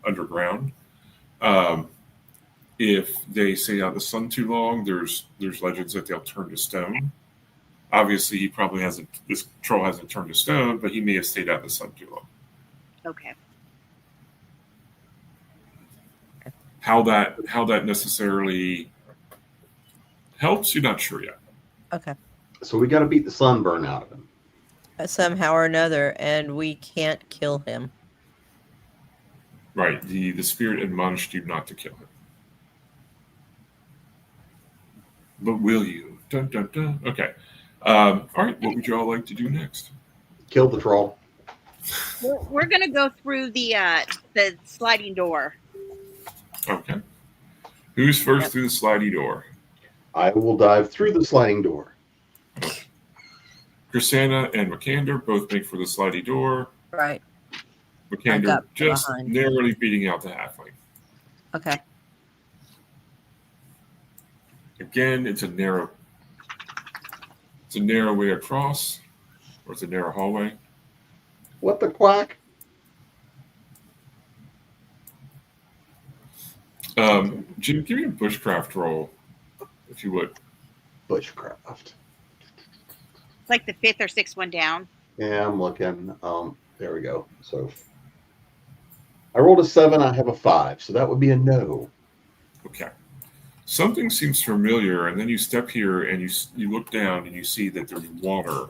underground. If they stay out in the sun too long, there's legends that they'll turn to stone. Obviously, he probably hasn't. This troll hasn't turned to stone, but he may have stayed out in the sun too long. Okay. How that necessarily helps, you're not sure yet. okay. So we got to beat the sunburn out of him. Somehow or another, and we can't kill him. Right. The spirit admonished you not to kill him. But will you? Dun dun dun. Okay. All right. What would you all like to do next? Kill the troll. We're gonna go through the sliding door. Okay. Who's first through the slidey door? I will dive through the sliding door. Chrisanna and McCander both make for the slidey door. Right. McCander got just behind. narrowly beating out the halfling. Okay. Again, it's a narrow way across, or it's a narrow hallway. What the quack? Jim, give me a bushcraft roll, if you would. Bushcraft. It's like the 5th or 6th one down. Yeah, I'm looking. There we go. So I rolled a 7. I have a 5, so that would be a no. Okay. Something seems familiar, and then you step here and you look down and you see that there's water.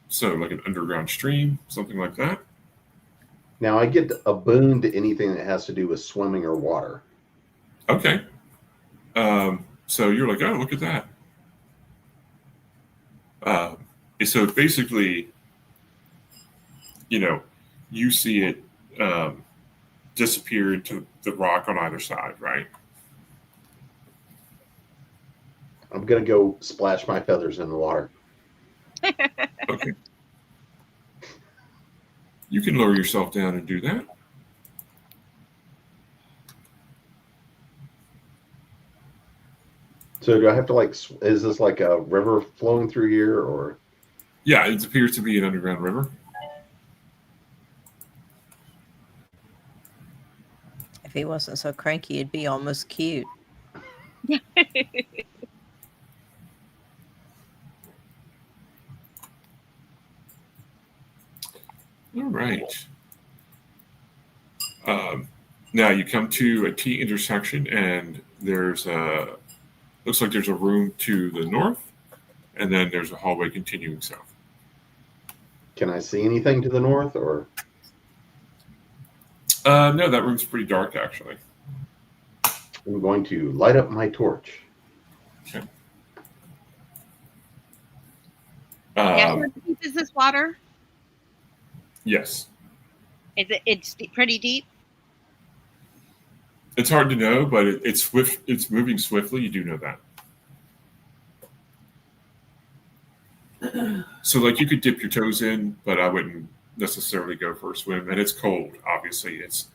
So like an underground stream, something like that. Now I get a boon to anything that has to do with swimming or water. Okay. So you're like, oh, look at that. So basically, you see it disappear into the rock on either side, right? I'm going to go splash my feathers in the water. Okay. You can lower yourself down and do that. So do I have to is this like a river flowing through here or? Yeah, it appears to be an underground river. If he wasn't so cranky, it'd be almost cute. All right. Now you come to a T intersection, and looks like there's a room to the north, and then there's a hallway continuing south. Can I see anything to the north or? No, that room's pretty dark, actually. I'm going to light up my torch. Okay. How deep is this water? Yes. It's pretty deep? It's hard to know, but it's swift. It's moving swiftly. You do know that. So, you could dip your toes in, but I wouldn't necessarily go for a swim. And it's cold, obviously. This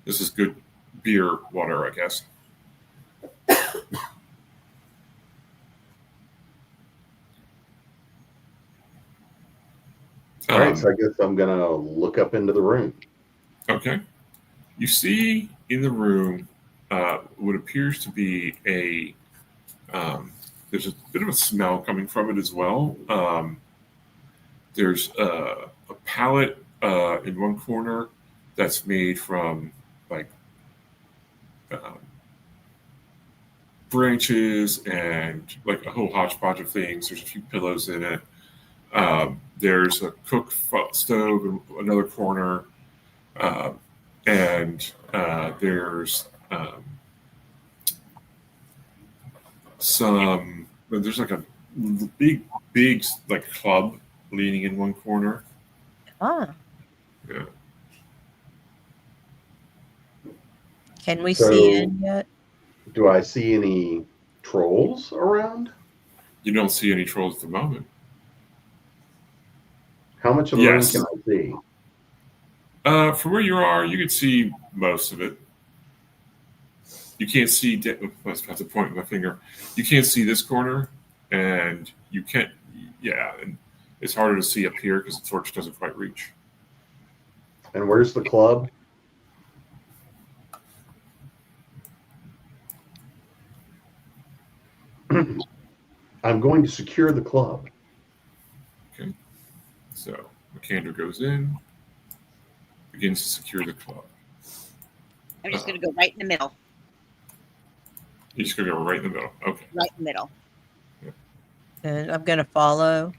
is good beer water, I guess. All right, so I guess I'm going to look up into the room. Okay. You see in the room what appears to be there's a bit of a smell coming from it as well. There's a pallet in one corner that's made from branches and a whole hodgepodge of things. There's a few pillows in it. There's a cook stove in another corner. And there's there's a big club leaning in one corner. Ah. Yeah. Can we see it yet? Do I see any trolls around? You don't see any trolls at the moment. How much of the room can I see? From where you are, you can see most of it. You can't see. I was about to point with my finger. You can't see this corner, and you can't. Yeah, and it's harder to see up here because the torch doesn't quite reach. And where's the club? I'm going to secure the club. Okay. So McCander goes in, begins to secure the club. I'm just going to go right in the middle. You're just going to go right in the middle. Okay. Right in the middle. Yeah. And I'm going to follow.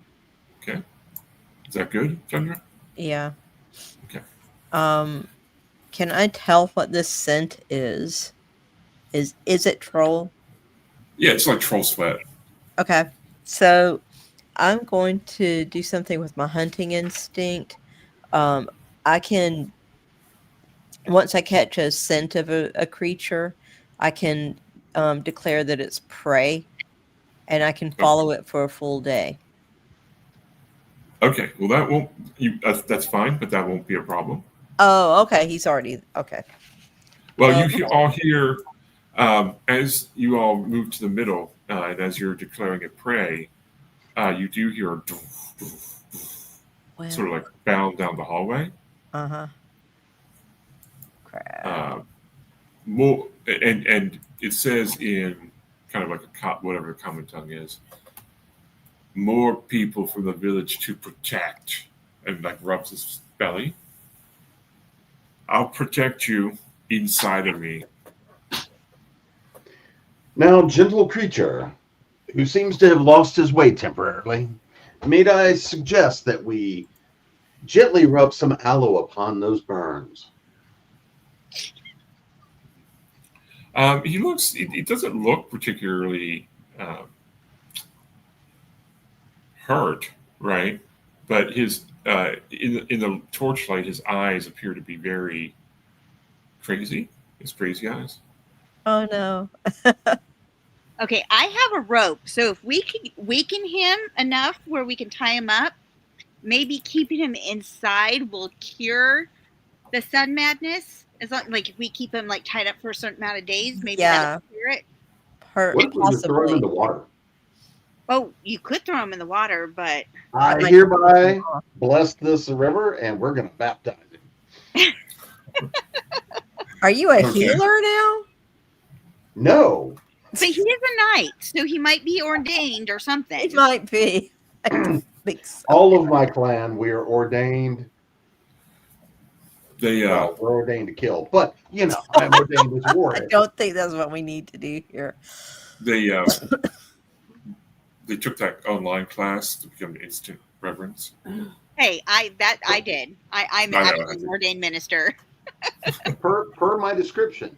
Okay. Is that good, Chandra? Yeah. Okay. Can I tell what this scent is? Is it troll? Yeah, it's like troll sweat. Okay. So I'm going to do something with my hunting instinct. I can, once I catch a scent of a creature, I can declare that it's prey, and I can follow it for a full day. Okay, well that won't. That's fine, but that won't be a problem. Oh, okay. He's already okay. Well, you all hear as you all move to the middle, and as you're declaring it prey, you do hear a sort of like bound down the hallway. Uh-huh. Crap. More and it says in kind of like whatever the common tongue is, more people from the village to protect, and like rubs his belly. I'll protect you inside of me. Now, gentle creature, who seems to have lost his way temporarily, may I suggest that we gently rub some aloe upon those burns? He looks. It doesn't look particularly hurt, right? But his in the torchlight, his eyes appear to be very crazy. His crazy eyes. Oh no. Okay, I have a rope, so if we can weaken him enough where we can tie him up, maybe keeping him inside will cure the sun madness. As long like if we keep him like tied up for a certain amount of days, maybe that'll cure it. What if we just throw him in the water? Oh, you could throw him in the water, but I hereby bless this river, and we're going to baptize him. Are you a healer now? No. But he is a knight, so he might be ordained or something. It might be. I don't think so. All of my clan, we are ordained. We're ordained to kill, but you know, I'm ordained as a warrior. I don't think that's what we need to do here. They took that online class to become an instant reverence. Hey, I did. I'm actually an ordained minister. Per my description,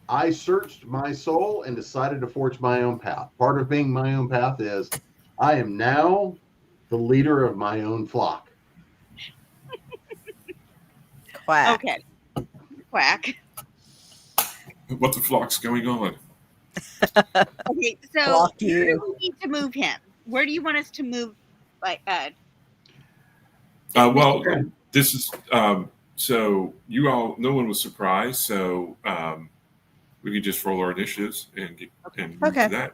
I searched my soul and decided to forge my own path. Part of being my own path is I am now the leader of my own flock. Quack. Okay. Quack. What the flock's going on? Okay, so where do we need to move him? Where do you want us to move? Like, well, this is so you all. No one was surprised, so we could just roll our initiatives and move to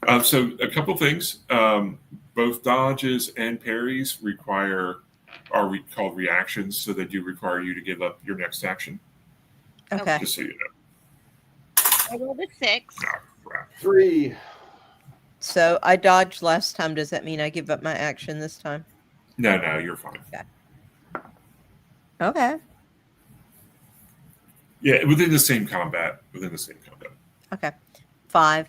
that. So a couple things. Both dodges and parries are called reactions, so they do require you to give up your next action. Okay. Just so you know. I rolled a 6. Oh, crap. 3. So I dodged last time. Does that mean I give up my action this time? No, you're fine. Okay. Yeah, within the same combat. Okay. 5.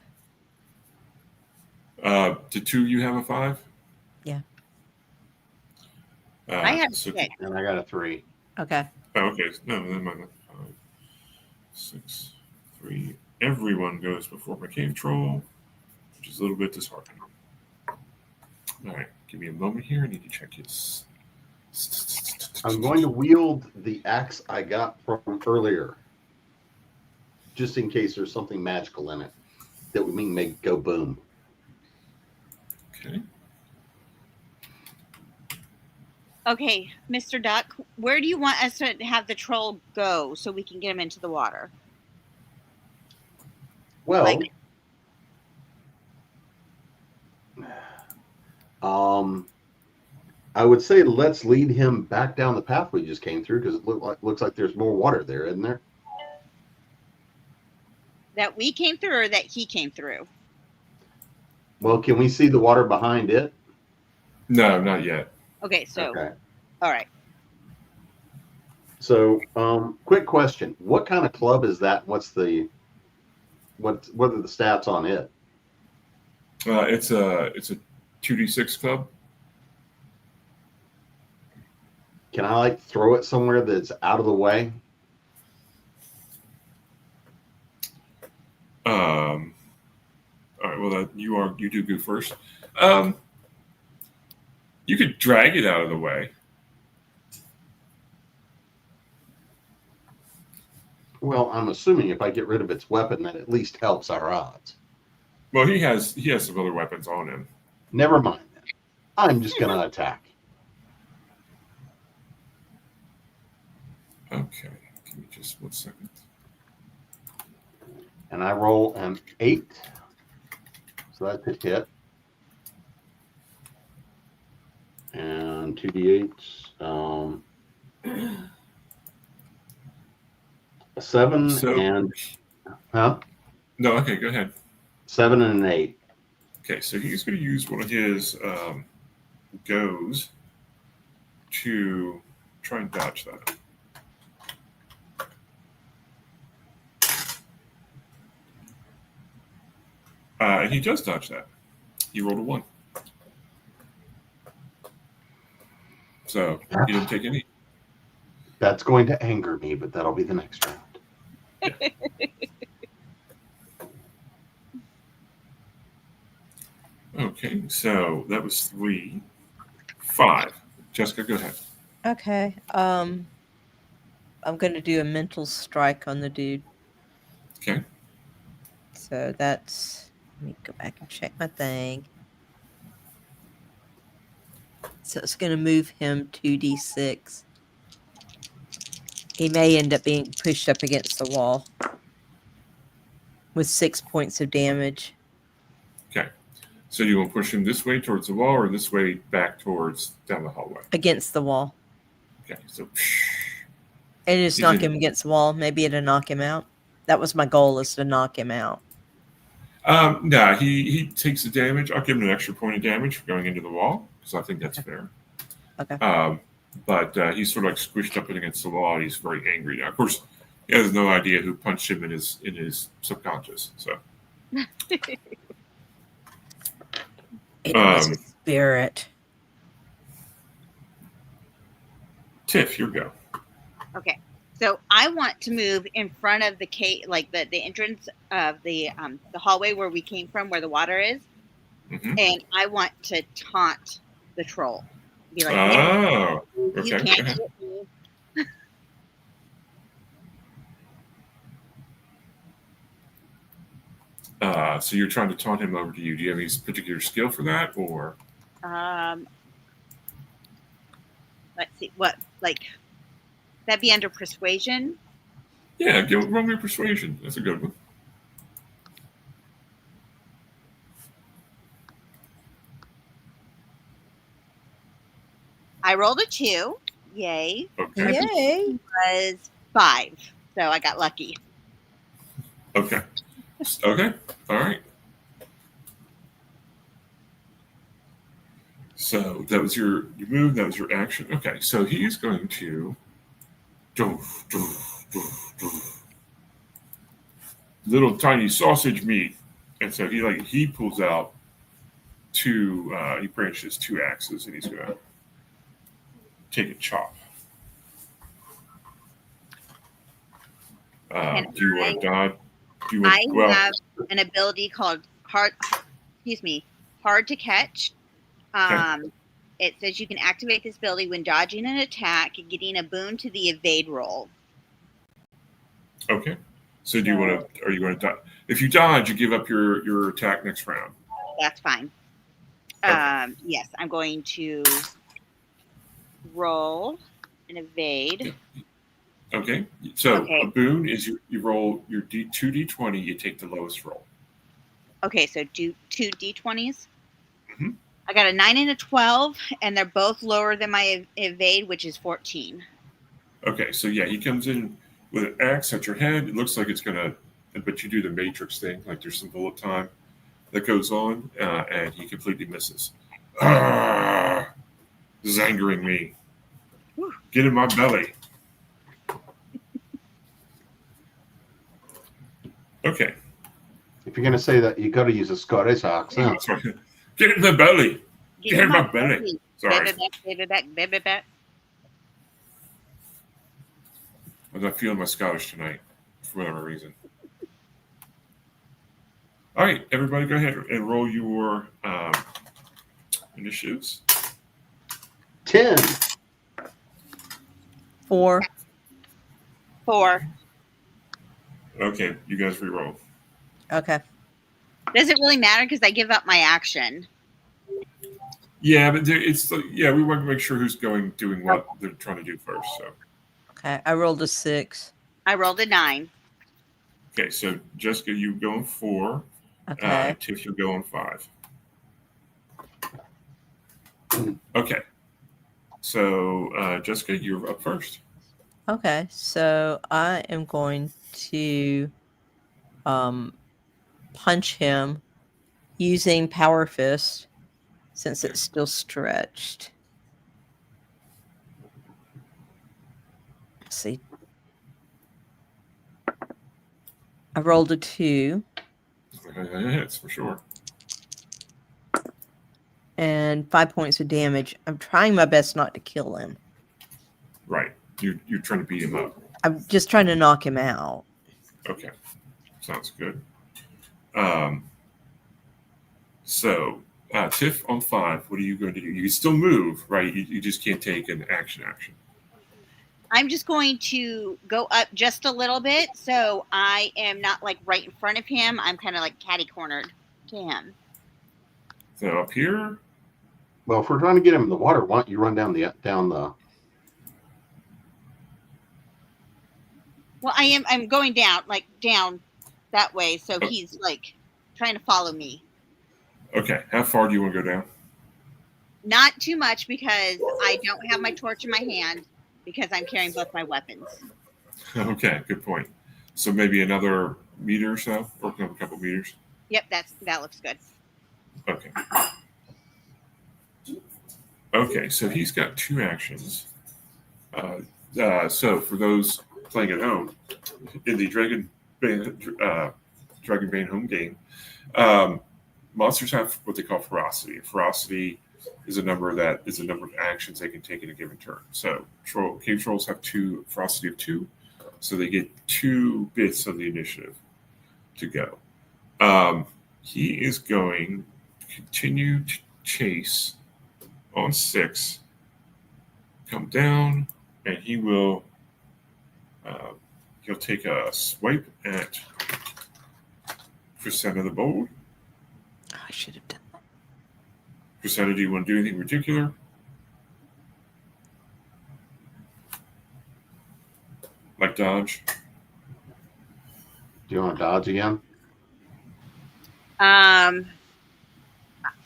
Did 2 of you have a 5? Yeah. I had 6. And I got a 3. Okay. Oh, okay. No, then mine 5, 6, 3. Everyone goes before my cave troll, which is a little bit disheartening. All right, give me a moment here. I need to check his. I'm going to wield the axe I got from earlier, just in case there's something magical in it that would make go boom. Okay. Okay, Mr. Duck, where do you want us to have the troll go so we can get him into the water? Well, I would say let's lead him back down the path we just came through, because it looks like there's more water there, isn't there? That we came through or that he came through? Well, can we see the water behind it? No, not yet. Okay, so Okay. All right. So, quick question: what kind of club is that? What are the stats on it? It's a 2d6 club. Can I throw it somewhere that's out of the way? All right. Well, you do go first. You could drag it out of the way. Well, I'm assuming if I get rid of its weapon, that at least helps our odds. Well, he has some other weapons on him. Never mind that. I'm just going to attack. Okay, give me just 1 second. And I roll an 8. So that's a hit. And 2d8s. A 7 and... Huh? No, okay, go ahead. 7 and an 8. Okay, so he's going to use one of his goes to try and dodge that. And he does dodge that. He rolled a 1. So he didn't take any. That's going to anger me, but that'll be the next round. Yeah. Okay, so that was 3. 5. Jessica, go ahead. Okay. I'm gonna do a mental strike on the dude. Okay. So that's, let me go back and check my thing. So it's gonna move him 2d6. He may end up being pushed up against the wall with 6 points of damage. Okay. So you want to push him this way towards the wall or this way back towards down the hallway? Against the wall. Okay, so And just He's knock in- him against the wall. Maybe it'll knock him out. That was my goal, is to knock him out. no, he takes the damage. I'll give him an extra point of damage for going into the wall because I think that's fair. Okay. But he's sort of like squished up against the wall. And he's very angry now. Of course, he has no idea who punched him in his subconscious. So It was a spirit. Tiff, your go. Okay. So I want to move in front of the like the entrance of the hallway where we came from, where the water is, and I want to taunt the troll. Be like, oh, okay. You can't hit me. So you're trying to taunt him over to you. Do you have any particular skill for that, or? Let's see. What, like, that'd be under persuasion? Yeah, roll me persuasion. That's a good one. I rolled a 2. Yay. Okay. Yay. It was 5. So I got lucky. Okay. Okay. All right. So that was your move. That was your action. Okay. So he's going to little tiny sausage meat, and so he pulls out 2. He branches 2 axes, and he's going to take a chop. Do you want to dodge? I have an ability called hard to catch. Okay. It says you can activate this ability when dodging an attack, getting a boon to the evade roll. Okay. So do you want to? Are you going to dodge? If you dodge, you give up your attack next round. That's fine. Okay. Yes, I'm going to roll an evade. Okay. So Okay. a boon is you roll your 2d20. You take the lowest roll. Okay, so do 2 d20s. Mhm. I got a 9 and a 12, and they're both lower than my evade, which is 14. Okay. So yeah, he comes in with an axe at your head. It looks like it's gonna, but you do the matrix thing, like there's some bullet time that goes on, and he completely misses. This is angering me. Whew. Get in my belly. Okay. If you're going to say that, you got to use a Scottish accent. Sorry. Get in the belly. Get in my belly. Sorry. Baby back. I'm not feeling my Scottish tonight for whatever reason. All right, everybody, go ahead and roll your initiatives. 10. 4. 4. Okay, you guys re-roll. Okay. Does it really matter because I give up my action? Yeah, but we want to make sure who's doing what they're trying to do first. So. Okay, I rolled a 6. I rolled a 9. Okay, so Jessica, you go on 4. Okay. Tiff, you'll go on 5. Okay. So, Jessica, you're up first. Okay, so I am going to punch him using Power Fist since it's still stretched. Let's see. I rolled a 2. Hits for sure. And 5 points of damage. I'm trying my best not to kill him. Right. You're trying to beat him up. I'm just trying to knock him out. Okay. Sounds good. So, Tiff on 5, what are you going to do? You can still move, right? You just can't take an action. I'm just going to go up just a little bit, so I am not like right in front of him. I'm kind of like catty cornered to him. So up here. Well, if we're trying to get him in the water, why don't you run down the? Well, I'm going down that way, so he's like trying to follow me. Okay, how far do you want to go down? Not too much because I don't have my torch in my hand because I'm carrying both my weapons. Okay, good point. So maybe another meter or so, or a couple meters. Yep, that looks good. Okay. Okay, so he's got 2 actions. So for those playing at home in the Dragonbane home game, monsters have what they call ferocity. Ferocity is a number of actions they can take in a given turn. So cave trolls have ferocity of 2, so they get 2 bits of the initiative to go. He is going to continue to chase on 6, come down, and he'll take a swipe at Crescenta the Bold. Oh, I should have done that. Crescenta, do you want to do anything particular? Like dodge? Do you want to dodge again?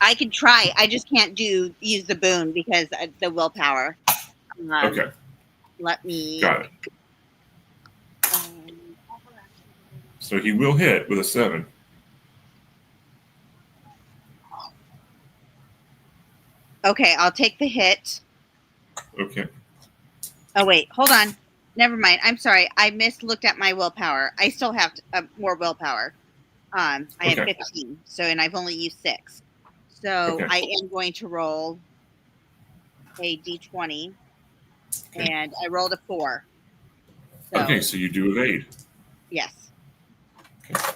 I can try. I just can't use the boon because the willpower. Okay. Let me. Got it. So he will hit with a 7. Okay, I'll take the hit. Okay. Oh wait, hold on. Never mind. I'm sorry. I looked at my willpower. I still have more willpower. I have 15. So, and I've only used 6. So I am going to roll a d20, and I rolled a 4. So, okay, so you do evade. Yes. Okay.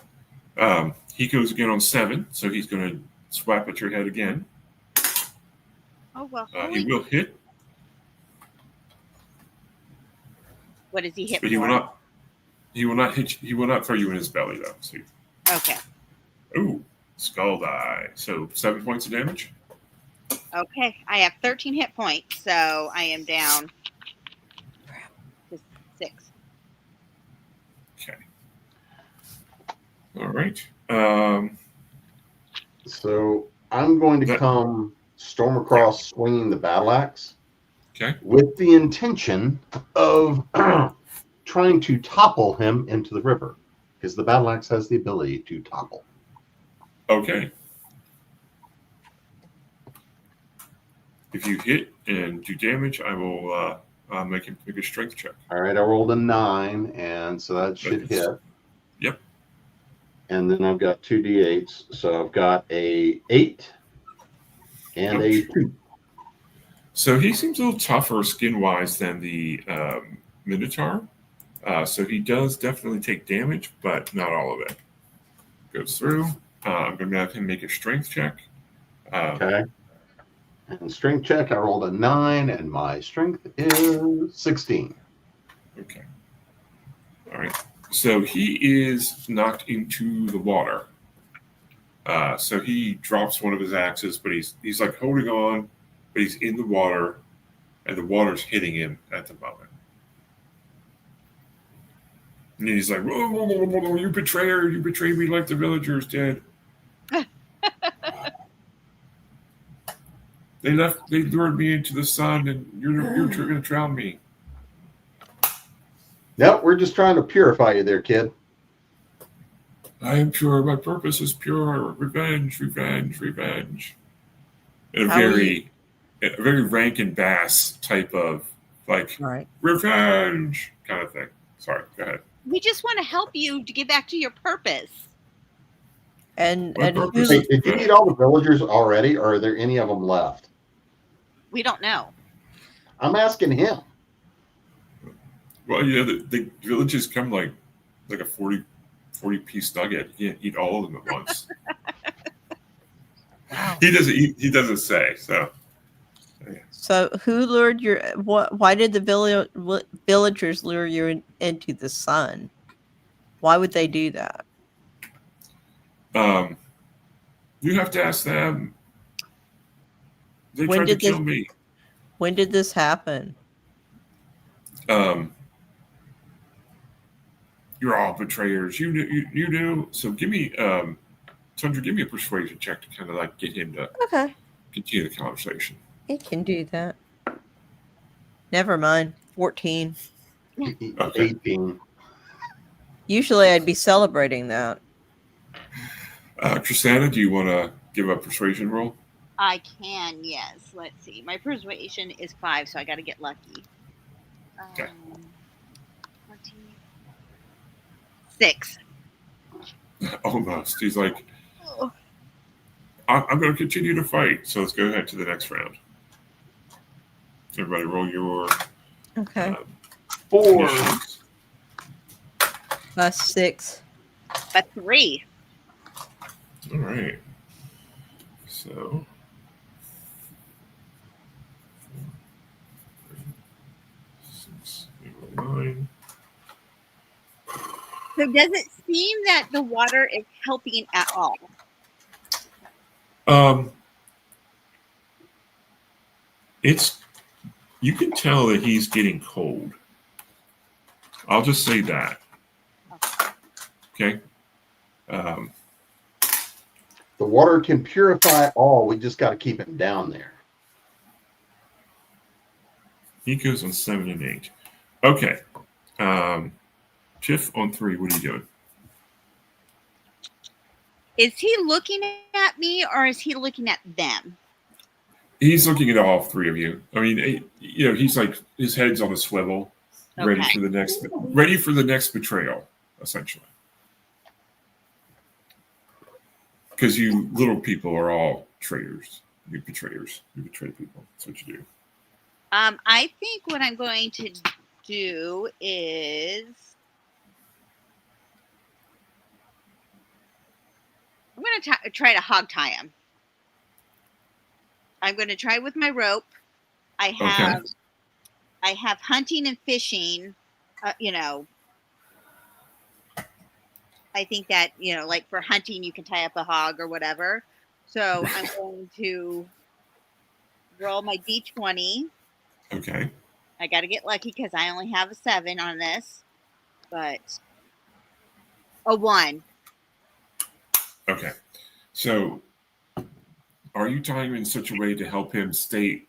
He goes again on 7, so he's going to swap at your head again. Oh well. He will hit. What does he hit? But he will not. He will not hit. He will not throw you in his belly, though. So. Okay. Ooh, skull die. So 7 points of damage. Okay, I have 13 hit points, so I am down to 6. Okay. All right. So I'm going to come storm across swinging the battle axe. Okay. With the intention of trying to topple him into the river, because the battle axe has the ability to topple. Okay. If you hit and do damage, I will make him make a strength check. All right, I rolled a 9, and so that should hit. Yep. And then I've got 2 d8s, so I've got a 8 and a 2. So he seems a little tougher skin-wise than the Minotaur. So he does definitely take damage, but not all of it. Goes through. I'm going to have him make a strength check. Okay. And strength check, I rolled a 9, and my strength is 16. Okay. All right. So he is knocked into the water. So he drops one of his axes, but he's like holding on, but he's in the water, and the water's hitting him at the moment. And he's like, whoa, whoa, whoa, whoa, whoa, you betrayer, you betrayed me like the villagers did. They lured me into the sun, and you're going to drown me. No, we're just trying to purify you there, kid. I am pure. My purpose is pure. Revenge, revenge, revenge. And a very Rankin Bass type of revenge kind of thing. Sorry, go ahead. We just want to help you to get back to your purpose. And Hey, did you eat all the villagers already, or are there any of them left? We don't know. I'm asking him. Well, the villages come like a 40 piece nugget. You can't eat all of them at once. Wow. He doesn't say. So. Yeah. So who lured your? Why did the villagers lure you into the sun? Why would they do that? You have to ask them. They tried to kill me. When did this happen? You're all betrayers. You knew. So give me, Tundra, give me a persuasion check to kind of like get him to continue the conversation. It can do that. Never mind. 14. Okay. 18. Usually I'd be celebrating that. Tristana, do you want to give a persuasion roll? I can, yes. Let's see. My persuasion is 5, so I got to get lucky. Okay. 6. Almost. He's like, I'm going to continue to fight. So let's go ahead to the next round. Everybody roll your 4 initiatives. Plus 6. A 3. All right. So. 6, 9. So does it seem that the water is helping at all? You can tell that he's getting cold. I'll just say that. Okay. The water can purify all. We just got to keep him down there. He goes on 7 and 8. Okay. Tiff on 3. What are you doing? Is he looking at me or is he looking at them? He's looking at all 3 of you. I mean, he's like his head's on a swivel, ready for the next betrayal, essentially. Because you little people are all traitors. You betrayers. You betray people. That's what you do. I think what I'm going to do is I'm going to try to hog tie him. I'm going to try with my rope. I have hunting and fishing. I think that, like for hunting, you can tie up a hog or whatever. So I'm going to roll my D20. Okay. I got to get lucky because I only have a 7 on this, but a 1. Okay. So are you tying him in such a way to help him to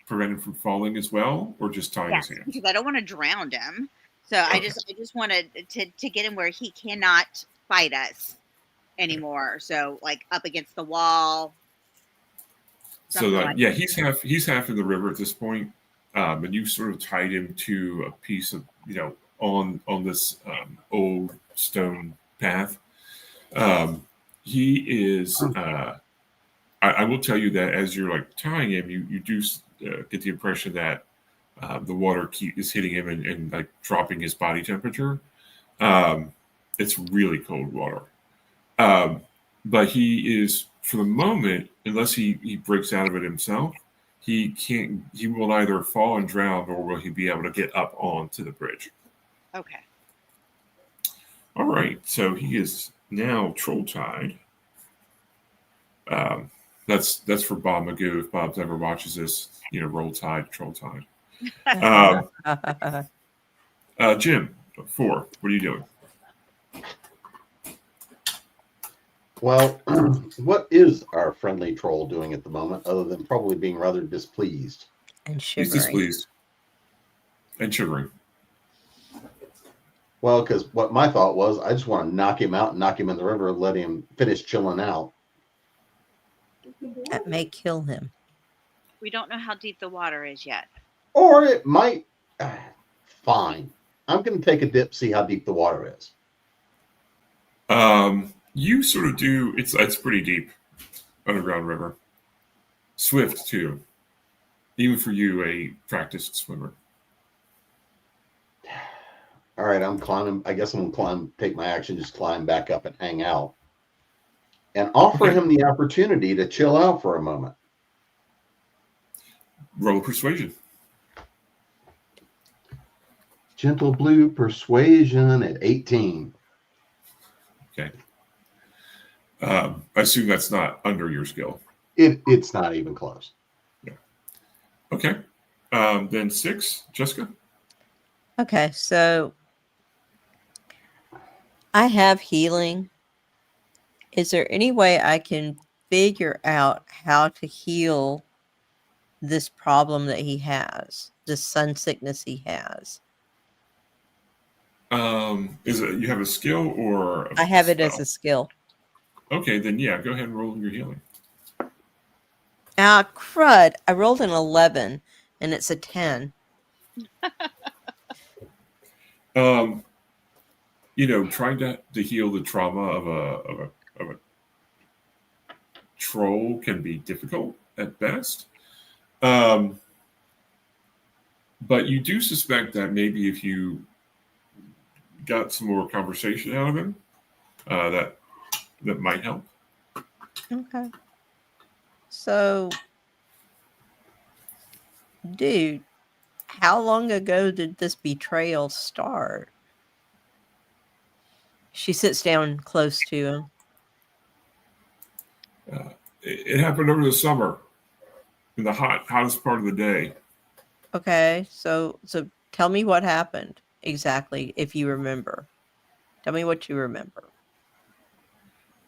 prevent him from falling as well, or just tying his hands? Because I don't want to drown him. So I just wanted to get him where he cannot fight us anymore. So like up against the wall. So he's half in the river at this point, and you sort of tied him to a piece of on this old stone path. He is. I will tell you that as you're like tying him, you do get the impression that the water is hitting him and like dropping his body temperature. It's really cold water. But he is, for the moment, unless he breaks out of it himself, he will neither fall and drown, nor will he be able to get up onto the bridge. Okay. All right. So he is now troll tied. That's for Bob Magoo. If Bob ever watches this, Roll Tide, Troll Tide. Jim, 4. What are you doing? Well, what is our friendly troll doing at the moment, other than probably being rather displeased? And He's shivering. displeased. And shivering. Well, because what my thought was, I just want to knock him out and knock him in the river and let him finish chilling out. That may kill him. We don't know how deep the water is yet. Or it might. Fine. I'm going to take a dip, see how deep the water is. You sort of do. It's pretty deep, underground river. Swift too, even for you, a practiced swimmer. All right, I'm climbing. I guess I'm going to climb, take my action, just climb back up and hang out. And offer him the opportunity to chill out for a moment. Roll persuasion. Gentle blue persuasion at 18. Okay. I assume that's not under your skill. It's not even close. Yeah. Okay. Then 6, Jessica. Okay, so I have healing. Is there any way I can figure out how to heal this problem that he has, this sun sickness he has? Is it you have a skill or I have it spell? as a skill. Okay, then yeah, go ahead and roll your healing. Ah, crud. I rolled an 11 and it's a 10. Trying to heal the trauma of a troll can be difficult at best. But you do suspect that maybe if you got some more conversation out of him, that might help. Okay. So, dude, how long ago did this betrayal start? She sits down close to him. It happened over the summer, in the hottest part of the day. Okay, so tell me what happened exactly, if you remember. Tell me what you remember.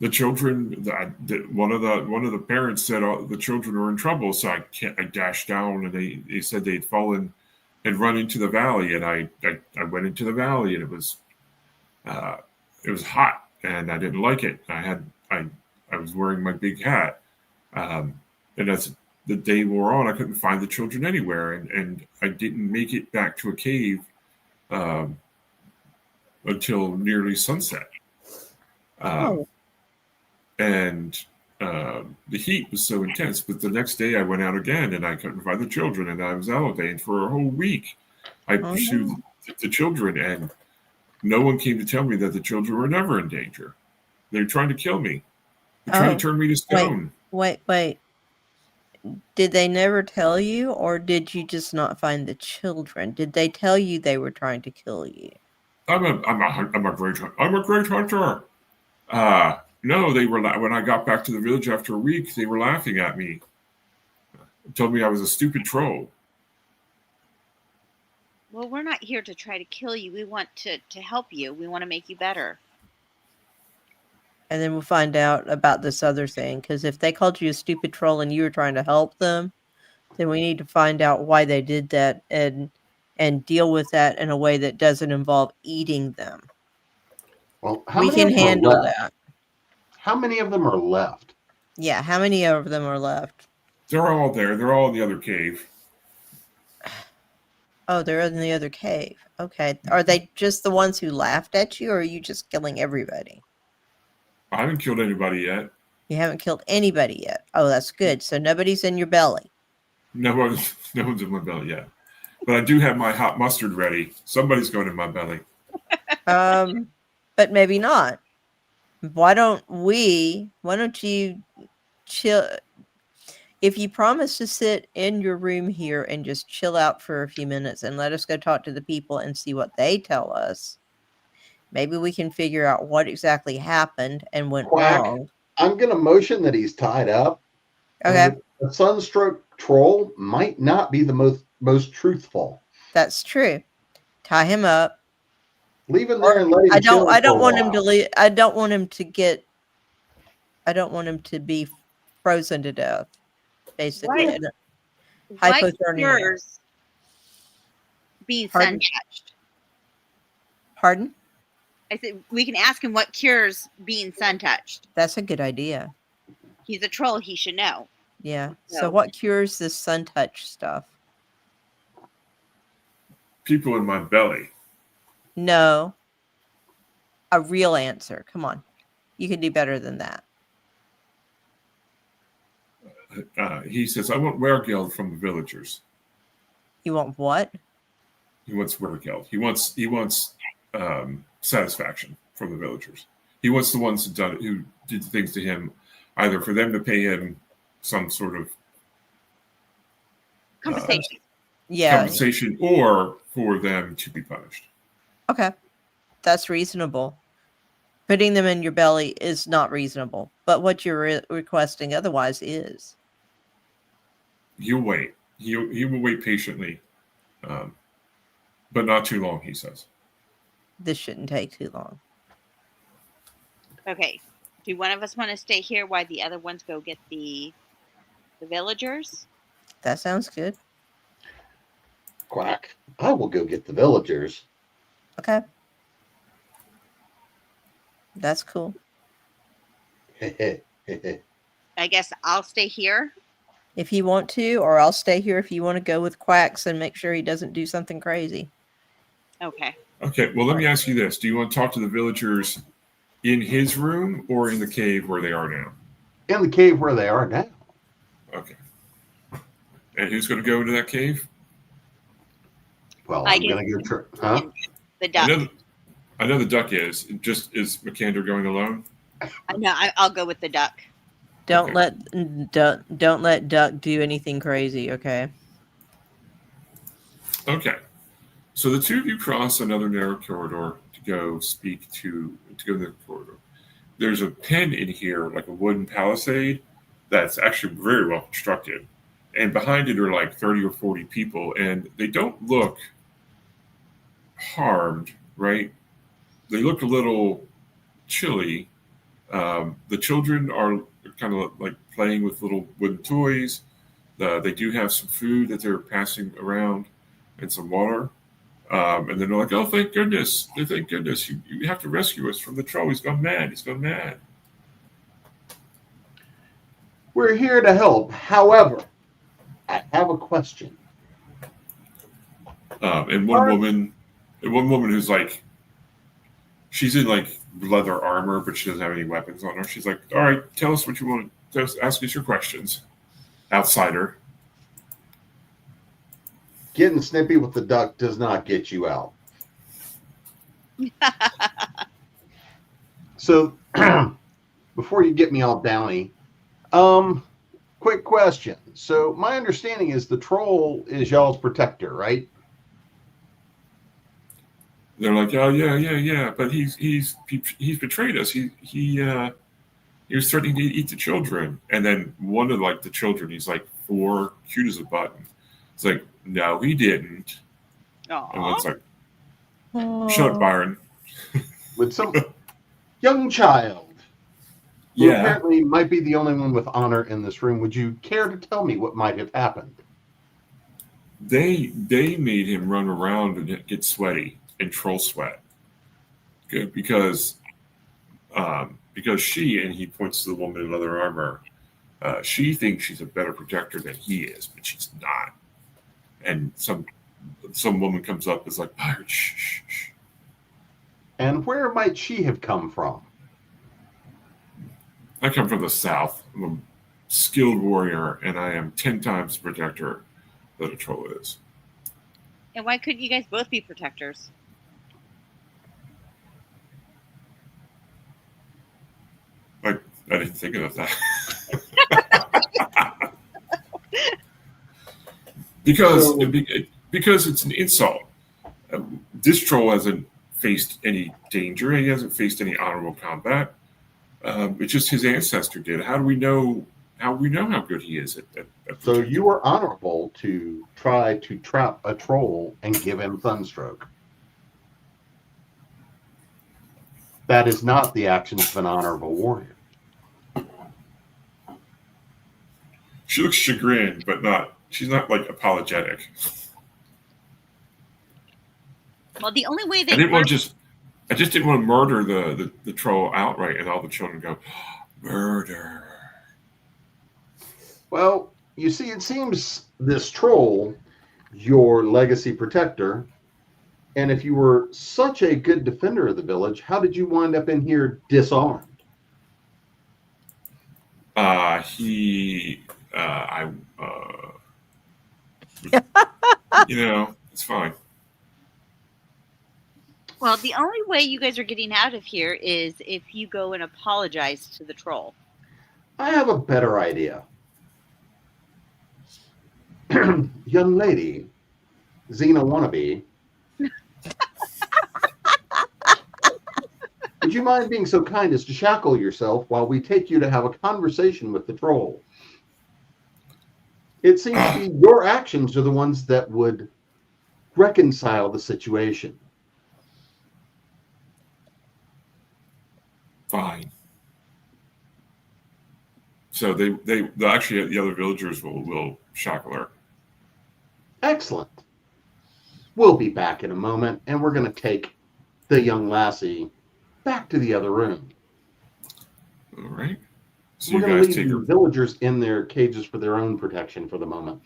The children, one of the parents said the children were in trouble, so I dashed down, and they said they'd fallen and run into the valley, and I went into the valley, and it was hot, and I didn't like it. I was wearing my big hat, and as the day wore on, I couldn't find the children anywhere, and I didn't make it back to a cave until nearly sunset. And the heat was so intense, but the next day I went out again and I couldn't find the children, and I was out all day. And for a whole week, I pursued the children, and no one came to tell me that the children were never in danger. They were trying to kill me. They tried to turn me to stone. Wait. Did they never tell you, or did you just not find the children? Did they tell you they were trying to kill you? I'm a great hunter. No, they were. When I got back to the village after a week, they were laughing at me. Told me I was a stupid troll. Well, we're not here to try to kill you. We want to help you. We want to make you better. And then we'll find out about this other thing. Because if they called you a stupid troll and you were trying to help them, then we need to find out why they did that and deal with that in a way that doesn't involve eating them. Well, we can handle that. How many of them are left? Yeah, how many of them are left? They're all there. They're all in the other cave. Oh, they're in the other cave. Okay. Are they just the ones who laughed at you, or are you just killing everybody? I haven't killed anybody yet. You haven't killed anybody yet. Oh, that's good. So nobody's in your belly. No one's in my belly yet. But I do have my hot mustard ready. Somebody's going in my belly. But maybe not. Why don't you chill? If you promise to sit in your room here and just chill out for a few minutes and let us go talk to the people and see what they tell us, maybe we can figure out what exactly happened and went wrong. I'm going to motion that he's tied up. Okay, A sunstroke troll might not be the most truthful. that's true. Tie him up. Leave him there and let him I chill don't for a want him to while. leave. I don't want him to get. I don't want him to be frozen to death. Basically, What? and What hypothermia. cures being Pardon? sun touched? Pardon? I said we can ask him what cures being sun touched. That's a good idea. He's a troll. He should know. Yeah. No. So what cures this sun touch stuff? People in my belly. No. A real answer. Come on. You can do better than that. He says, I want weregeld from the villagers. You want what? He wants weregeld. He wants satisfaction from the villagers. He wants the ones who did things to him, either for them to pay him some sort of Compensation. Yeah. compensation, or for them to be punished. Okay. That's reasonable. Putting them in your belly is not reasonable, but what you're requesting otherwise is. He'll wait. He will wait patiently, but not too long, he says. This shouldn't take too long. Okay. Do one of us want to stay here while the other ones go get the villagers? That sounds good. Quack. I will go get the villagers. Okay. That's cool. I guess I'll stay here. If you want to, or I'll stay here if you want to go with Quacks and make sure he doesn't do something crazy. Okay. Okay, well, let me ask you this. Do you want to talk to the villagers in his room or in the cave where they are now? In the cave where they are now. Okay. And who's going to go into that cave? Well, I I'm going to go. Huh? The duck. I know the duck is. Just is McAnder going alone? I know. I'll go with the duck. Don't Okay. let Duck do anything crazy, okay? Okay. So the two of you cross another narrow corridor to go to the corridor. There's a pen in here, like a wooden palisade, that's actually very well constructed. And behind it are like 30 or 40 people, and they don't look harmed, right? They look a little chilly. The children are kind of like playing with little wooden toys. They do have some food that they're passing around and some water. And then they're like, oh, thank goodness. Thank goodness. You have to rescue us from the troll. He's gone mad. He's gone mad. We're here to help. However, I have a question. And one woman who's like, she's in like leather armor, but she doesn't have any weapons on her. She's like, all right, tell us what you want. Ask us your questions. Outsider. Getting snippy with the duck does not get you out. So, before you get me all downy, quick question. So, my understanding is the troll is y'all's protector, right? They're like, oh yeah, but he's betrayed us. He was threatening to eat the children, and then one of like the children, he's like 4, cute as a button. It's like, no, he didn't. And it's like, shut up, Byron. With some young child who Yeah, apparently might be the only one with honor in this room. Would you care to tell me what might have happened? they made him run around and get sweaty and troll sweat. Good, because she, and he points to the woman in leather armor, she thinks she's a better protector than he is, but she's not. And some woman comes up and is like, Byron, shh. And where might she have come from? I come from the south. I'm a skilled warrior, and I am 10 times the protector that a troll is. And why couldn't you guys both be protectors? I didn't think of that. because it's an insult. This troll hasn't faced any danger. He hasn't faced any honorable combat. It's just his ancestor did. How do we know? How good he is at So you were honorable to try to trap a troll and give him Sunstroke. That is not the actions of an honorable warrior. She looks chagrined, but not. She's not like apologetic. Well, the only way I they just didn't want to murder the troll outright, and all the children go, murder. Well, you see, it seems this troll, your legacy protector, and if you were such a good defender of the village, how did you wind up in here disarmed? It's fine. Well, the only way you guys are getting out of here is if you go and apologize to the troll. I have a better idea. Young lady, Xena wannabe, would you mind being so kind as to shackle yourself while we take you to have a conversation with the troll? It seems to be your actions are the ones that would reconcile the situation. Fine. So they actually, the other villagers will shackle her. Excellent. We'll be back in a moment, and we're going to take the young lassie back to the other room. All right. So We're you going guys to take leave her. the villagers in their cages for their own protection for the moment.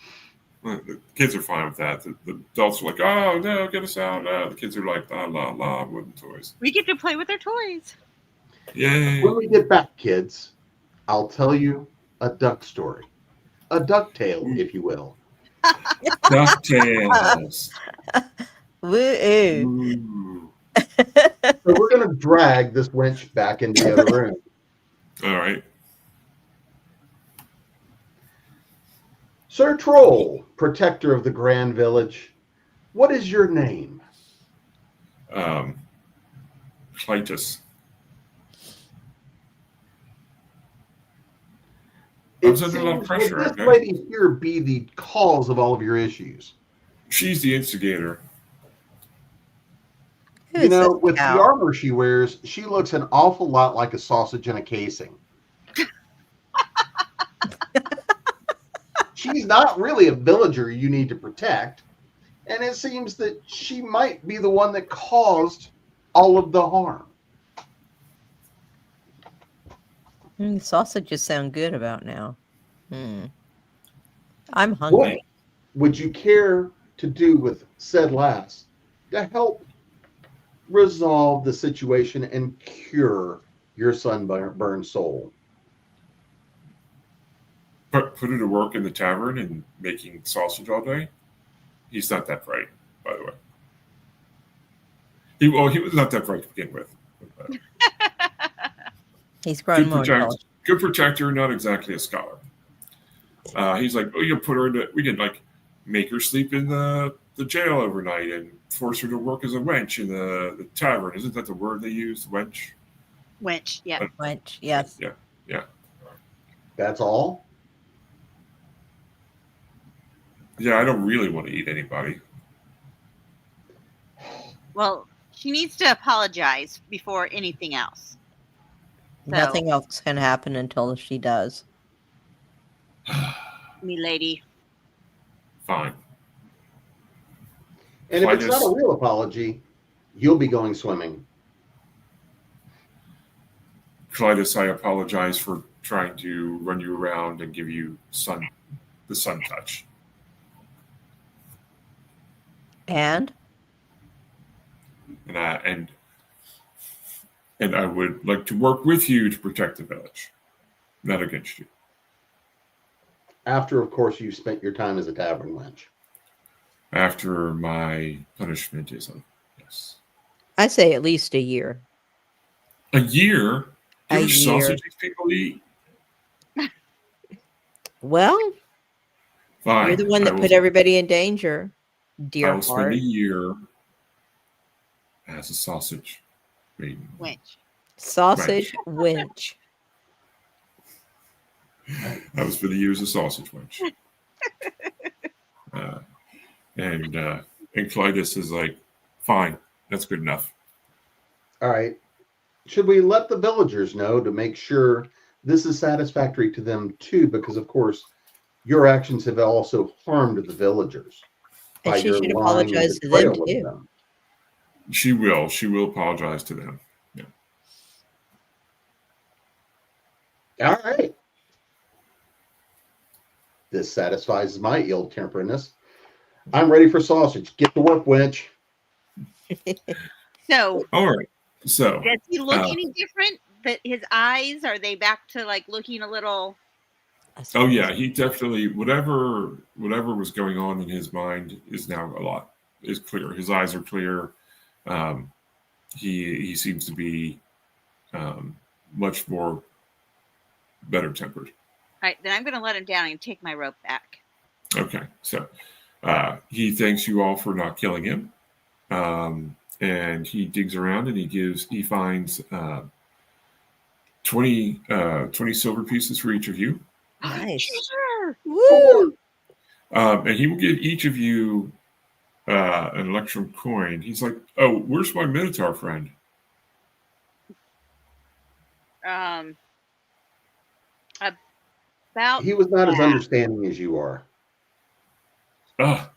Well, the kids are fine with that. The adults are like, "Oh no, get us out!" No, the kids are like, "La la la, wooden toys." We get to play with our toys. Yay! When we get back, kids, I'll tell you a duck story. A duck tale, if you will. DuckTales. Woo. Ooh. So we're going to drag this wench back into the other room. All right. Sir Troll, protector of the Grand Village, what is your name? Clytus. I It was under a lot of seems, pressure. would this Okay. lady here be the cause of all of your issues? She's the instigator. Who You is know, this with cow? the armor she wears, she looks an awful lot like a sausage in a casing. She's not really a villager you need to protect, and it seems that she might be the one that caused all of the harm. Sausages sound good about now. I'm What hungry. would you care to do with said lass to help resolve the situation and cure your sunburned soul? Put her to work in the tavern and making sausage all day. He's not that bright, by the way. He was not that bright to begin with. He's growing more intelligent. Good protector, not exactly a scholar. He's like, oh, you put her in we can like make her sleep in the jail overnight and force her to work as a wench in the tavern. Isn't that the word they use, wench? Wench, yeah. Wench, yes. Yeah. That's all? Yeah, I don't really want to eat anybody. Well, she needs to apologize before anything else. So, Nothing else can happen until she does. me lady. Fine. And if it's not a real apology, you'll be going swimming. Clytus, I apologize for trying to run you around and give you the sun touch. And? And I would like to work with you to protect the village, not against you. After, of course, you've spent your time as a tavern wench. After my punishment is up, yes. I say at least a year. A year? A How year. much sausage these people eat? Well, Fine. you're the one that put everybody in danger, dear I will spend heart. a year as a sausage maiden. Wench. Sausage wench. That was for the years of sausage wench. And Clytus is like, fine, that's good enough. All right. Should we let the villagers know to make sure this is satisfactory to them too? Because of course, your actions have also harmed the villagers And by she your should lying and apologize to them betrayal of too. them. She will. She will apologize to them. Yeah. All right. This satisfies my ill-temperedness. I'm ready for sausage. Get to work, wench. So, All right. So, does he look any different? That his eyes, are they back to like looking a little? oh yeah, he definitely whatever was going on in his mind is now is clear. His eyes are clear. He seems to be much more better tempered. All right, then I'm going to let him down and take my rope back. Okay, so he thanks you all for not killing him, and he digs around and he finds 20 silver pieces for each of you. Nice. Sure. Woo! And he will give each of you an electrum coin. He's like, "Oh, where's my Minotaur friend?" About He was not as understanding as you are. Ah,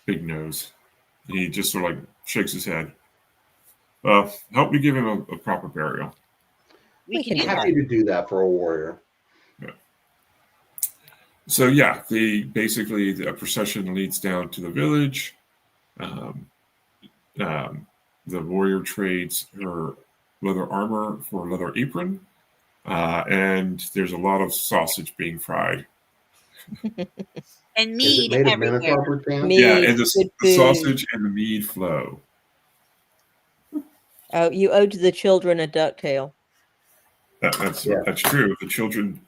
big nose. He just sort of like shakes his head. Help me give him a proper burial. we can do do that. Happy to do that for a warrior. So yeah, a procession leads down to the village. The warrior trades her leather armor for a leather apron, and there's a lot of sausage being fried. And Is mead it made of everywhere. Minotaur perchance? Mead. Yeah, and the good food. sausage and the mead flow. Oh, you owed the children a ducktail. That's Yeah. That's true. The children,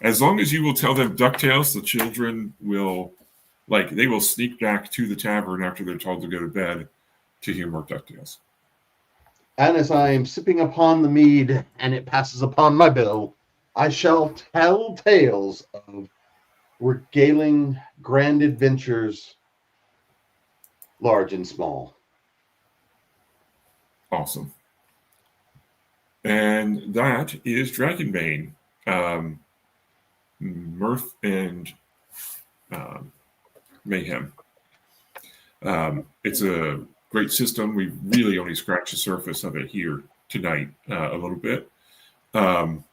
as long as you will tell them DuckTales, the children will, they will sneak back to the tavern after they're told to go to bed to hear more DuckTales. And as I am sipping upon the mead and it passes upon my bill, I shall tell tales of regaling grand adventures, large and small. Awesome. And that is Dragonbane. Mirth and mayhem. It's a great system. We really only scratched the surface of it here tonight a little bit. And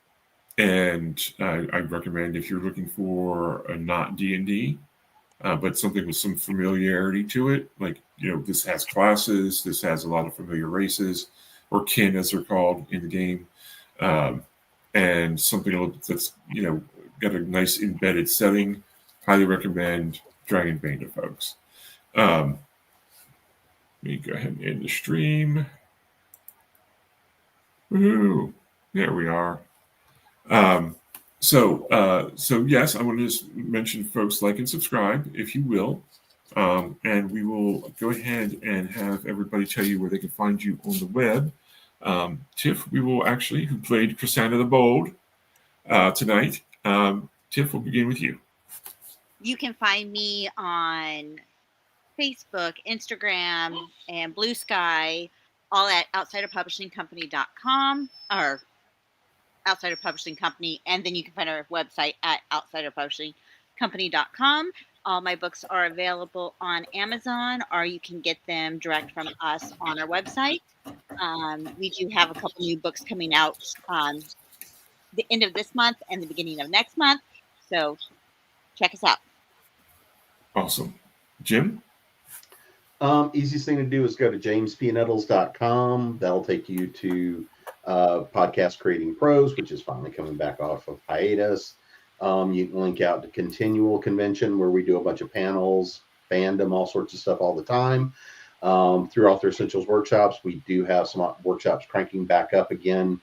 I recommend, if you're looking for a not D&D, but something with some familiarity to it, this has classes, this has a lot of familiar races, or kin as they're called in the game, and something that's got a nice embedded setting. Highly recommend Dragonbane to folks. Let me go ahead and end the stream. Woohoo! There we are. So yes, I want to just mention, folks, like and subscribe if you will, and we will go ahead and have everybody tell you where they can find you on the web. Tiff, who played Cassandra the Bold tonight. Tiff, we'll begin with you. You can find me on Facebook, Instagram, and Blue Sky, all at outsiderpublishingcompany.com, or Outsider Publishing Company, and then you can find our website at outsiderpublishingcompany.com. All my books are available on Amazon, or you can get them direct from us on our website. We do have a couple new books coming out the end of this month and the beginning of next month, so check us out. Awesome. Jim? Easiest thing to do is go to jamespnettles.com. That'll take you to Podcast Creating Pros, which is finally coming back off of hiatus. You can link out to Continual Convention, where we do a bunch of panels, fandom, all sorts of stuff all the time. Through Author Essentials workshops, we do have some workshops cranking back up again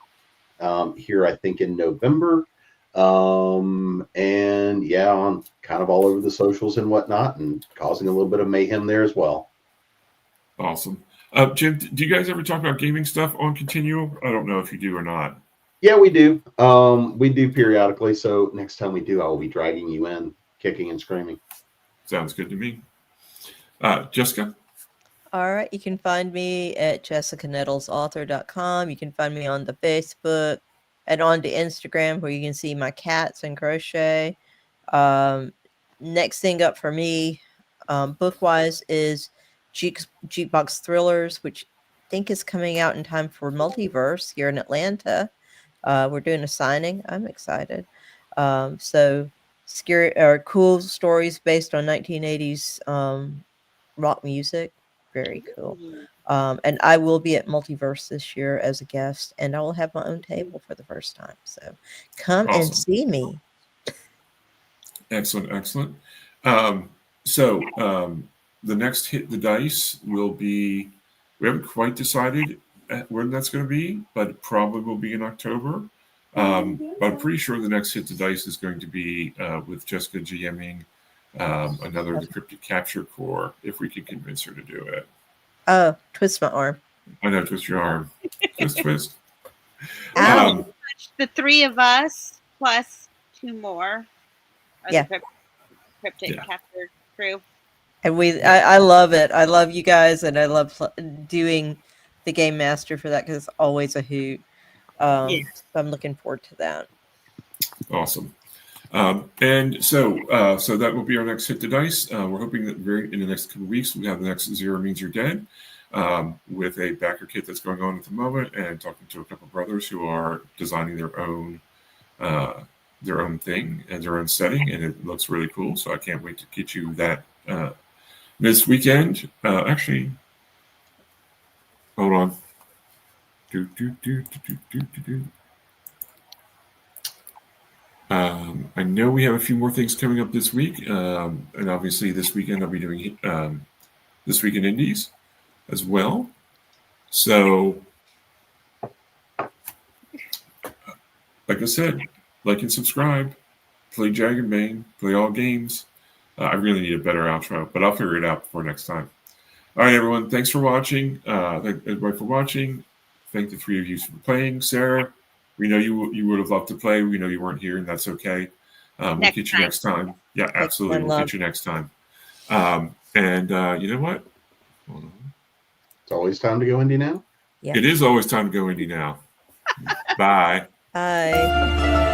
here, I think, in November. And yeah, on kind of all over the socials and whatnot, and causing a little bit of mayhem there as well. Awesome. Jim, do you guys ever talk about gaming stuff on Continual? I don't know if you do or not. Yeah, we do. We do periodically. So next time we do, I will be dragging you in, kicking and screaming. Sounds good to me. Jessica? All right, you can find me at jessicanettlesauthor.com. You can find me on the Facebook and on the Instagram where you can see my cats and crochet. Next thing up for me, book-wise, is Jukebox Thrillers, which I think is coming out in time for Multiverse here in Atlanta. We're doing a signing. I'm excited. So scary or cool stories based on 1980s rock music. Very cool. And I will be at Multiverse this year as a guest, and I will have my own table for the first time. So come and Awesome. see me. Excellent, excellent. The next Hit the Dice will be, we haven't quite decided when that's going to be, but it probably will be in October. But I'm pretty sure the next Hit the Dice is going to be with Jessica GMing another Decrypted Capture Core, if we can convince her to do it. Oh, twist my arm. I know, twist your arm. Twist. Ow. The three of us plus two more. Yeah. The Cryptic Capture crew. And I love it. I love you guys, and I love doing the Game Master for that because it's always a hoot. So I'm looking forward to that. Awesome. And so that will be our next Hit the Dice. We're hoping that in the next couple of weeks we have the next Zero Means You're Dead with a backer kit that's going on at the moment, and talking to a couple of brothers who are designing their own thing and their own setting, and it looks really cool. So I can't wait to get you that this weekend. Actually, hold on. I know we have a few more things coming up this week, and obviously this weekend I'll be doing This Week in Indies as well. So, like I said, like and subscribe, play Dragonbane, play all games. I really need a better outro, but I'll figure it out before next time. All right, everyone, thanks for watching. Thank everybody for watching. Thank the three of you for playing. Sarah, we know you would have loved to play. We know you weren't here, and that's okay. We'll get you next time. Yeah, absolutely. We'll get you next time. And you know what? Hold on. It's always time to go indie now. Yeah. It is always time to go indie now. Bye. Bye.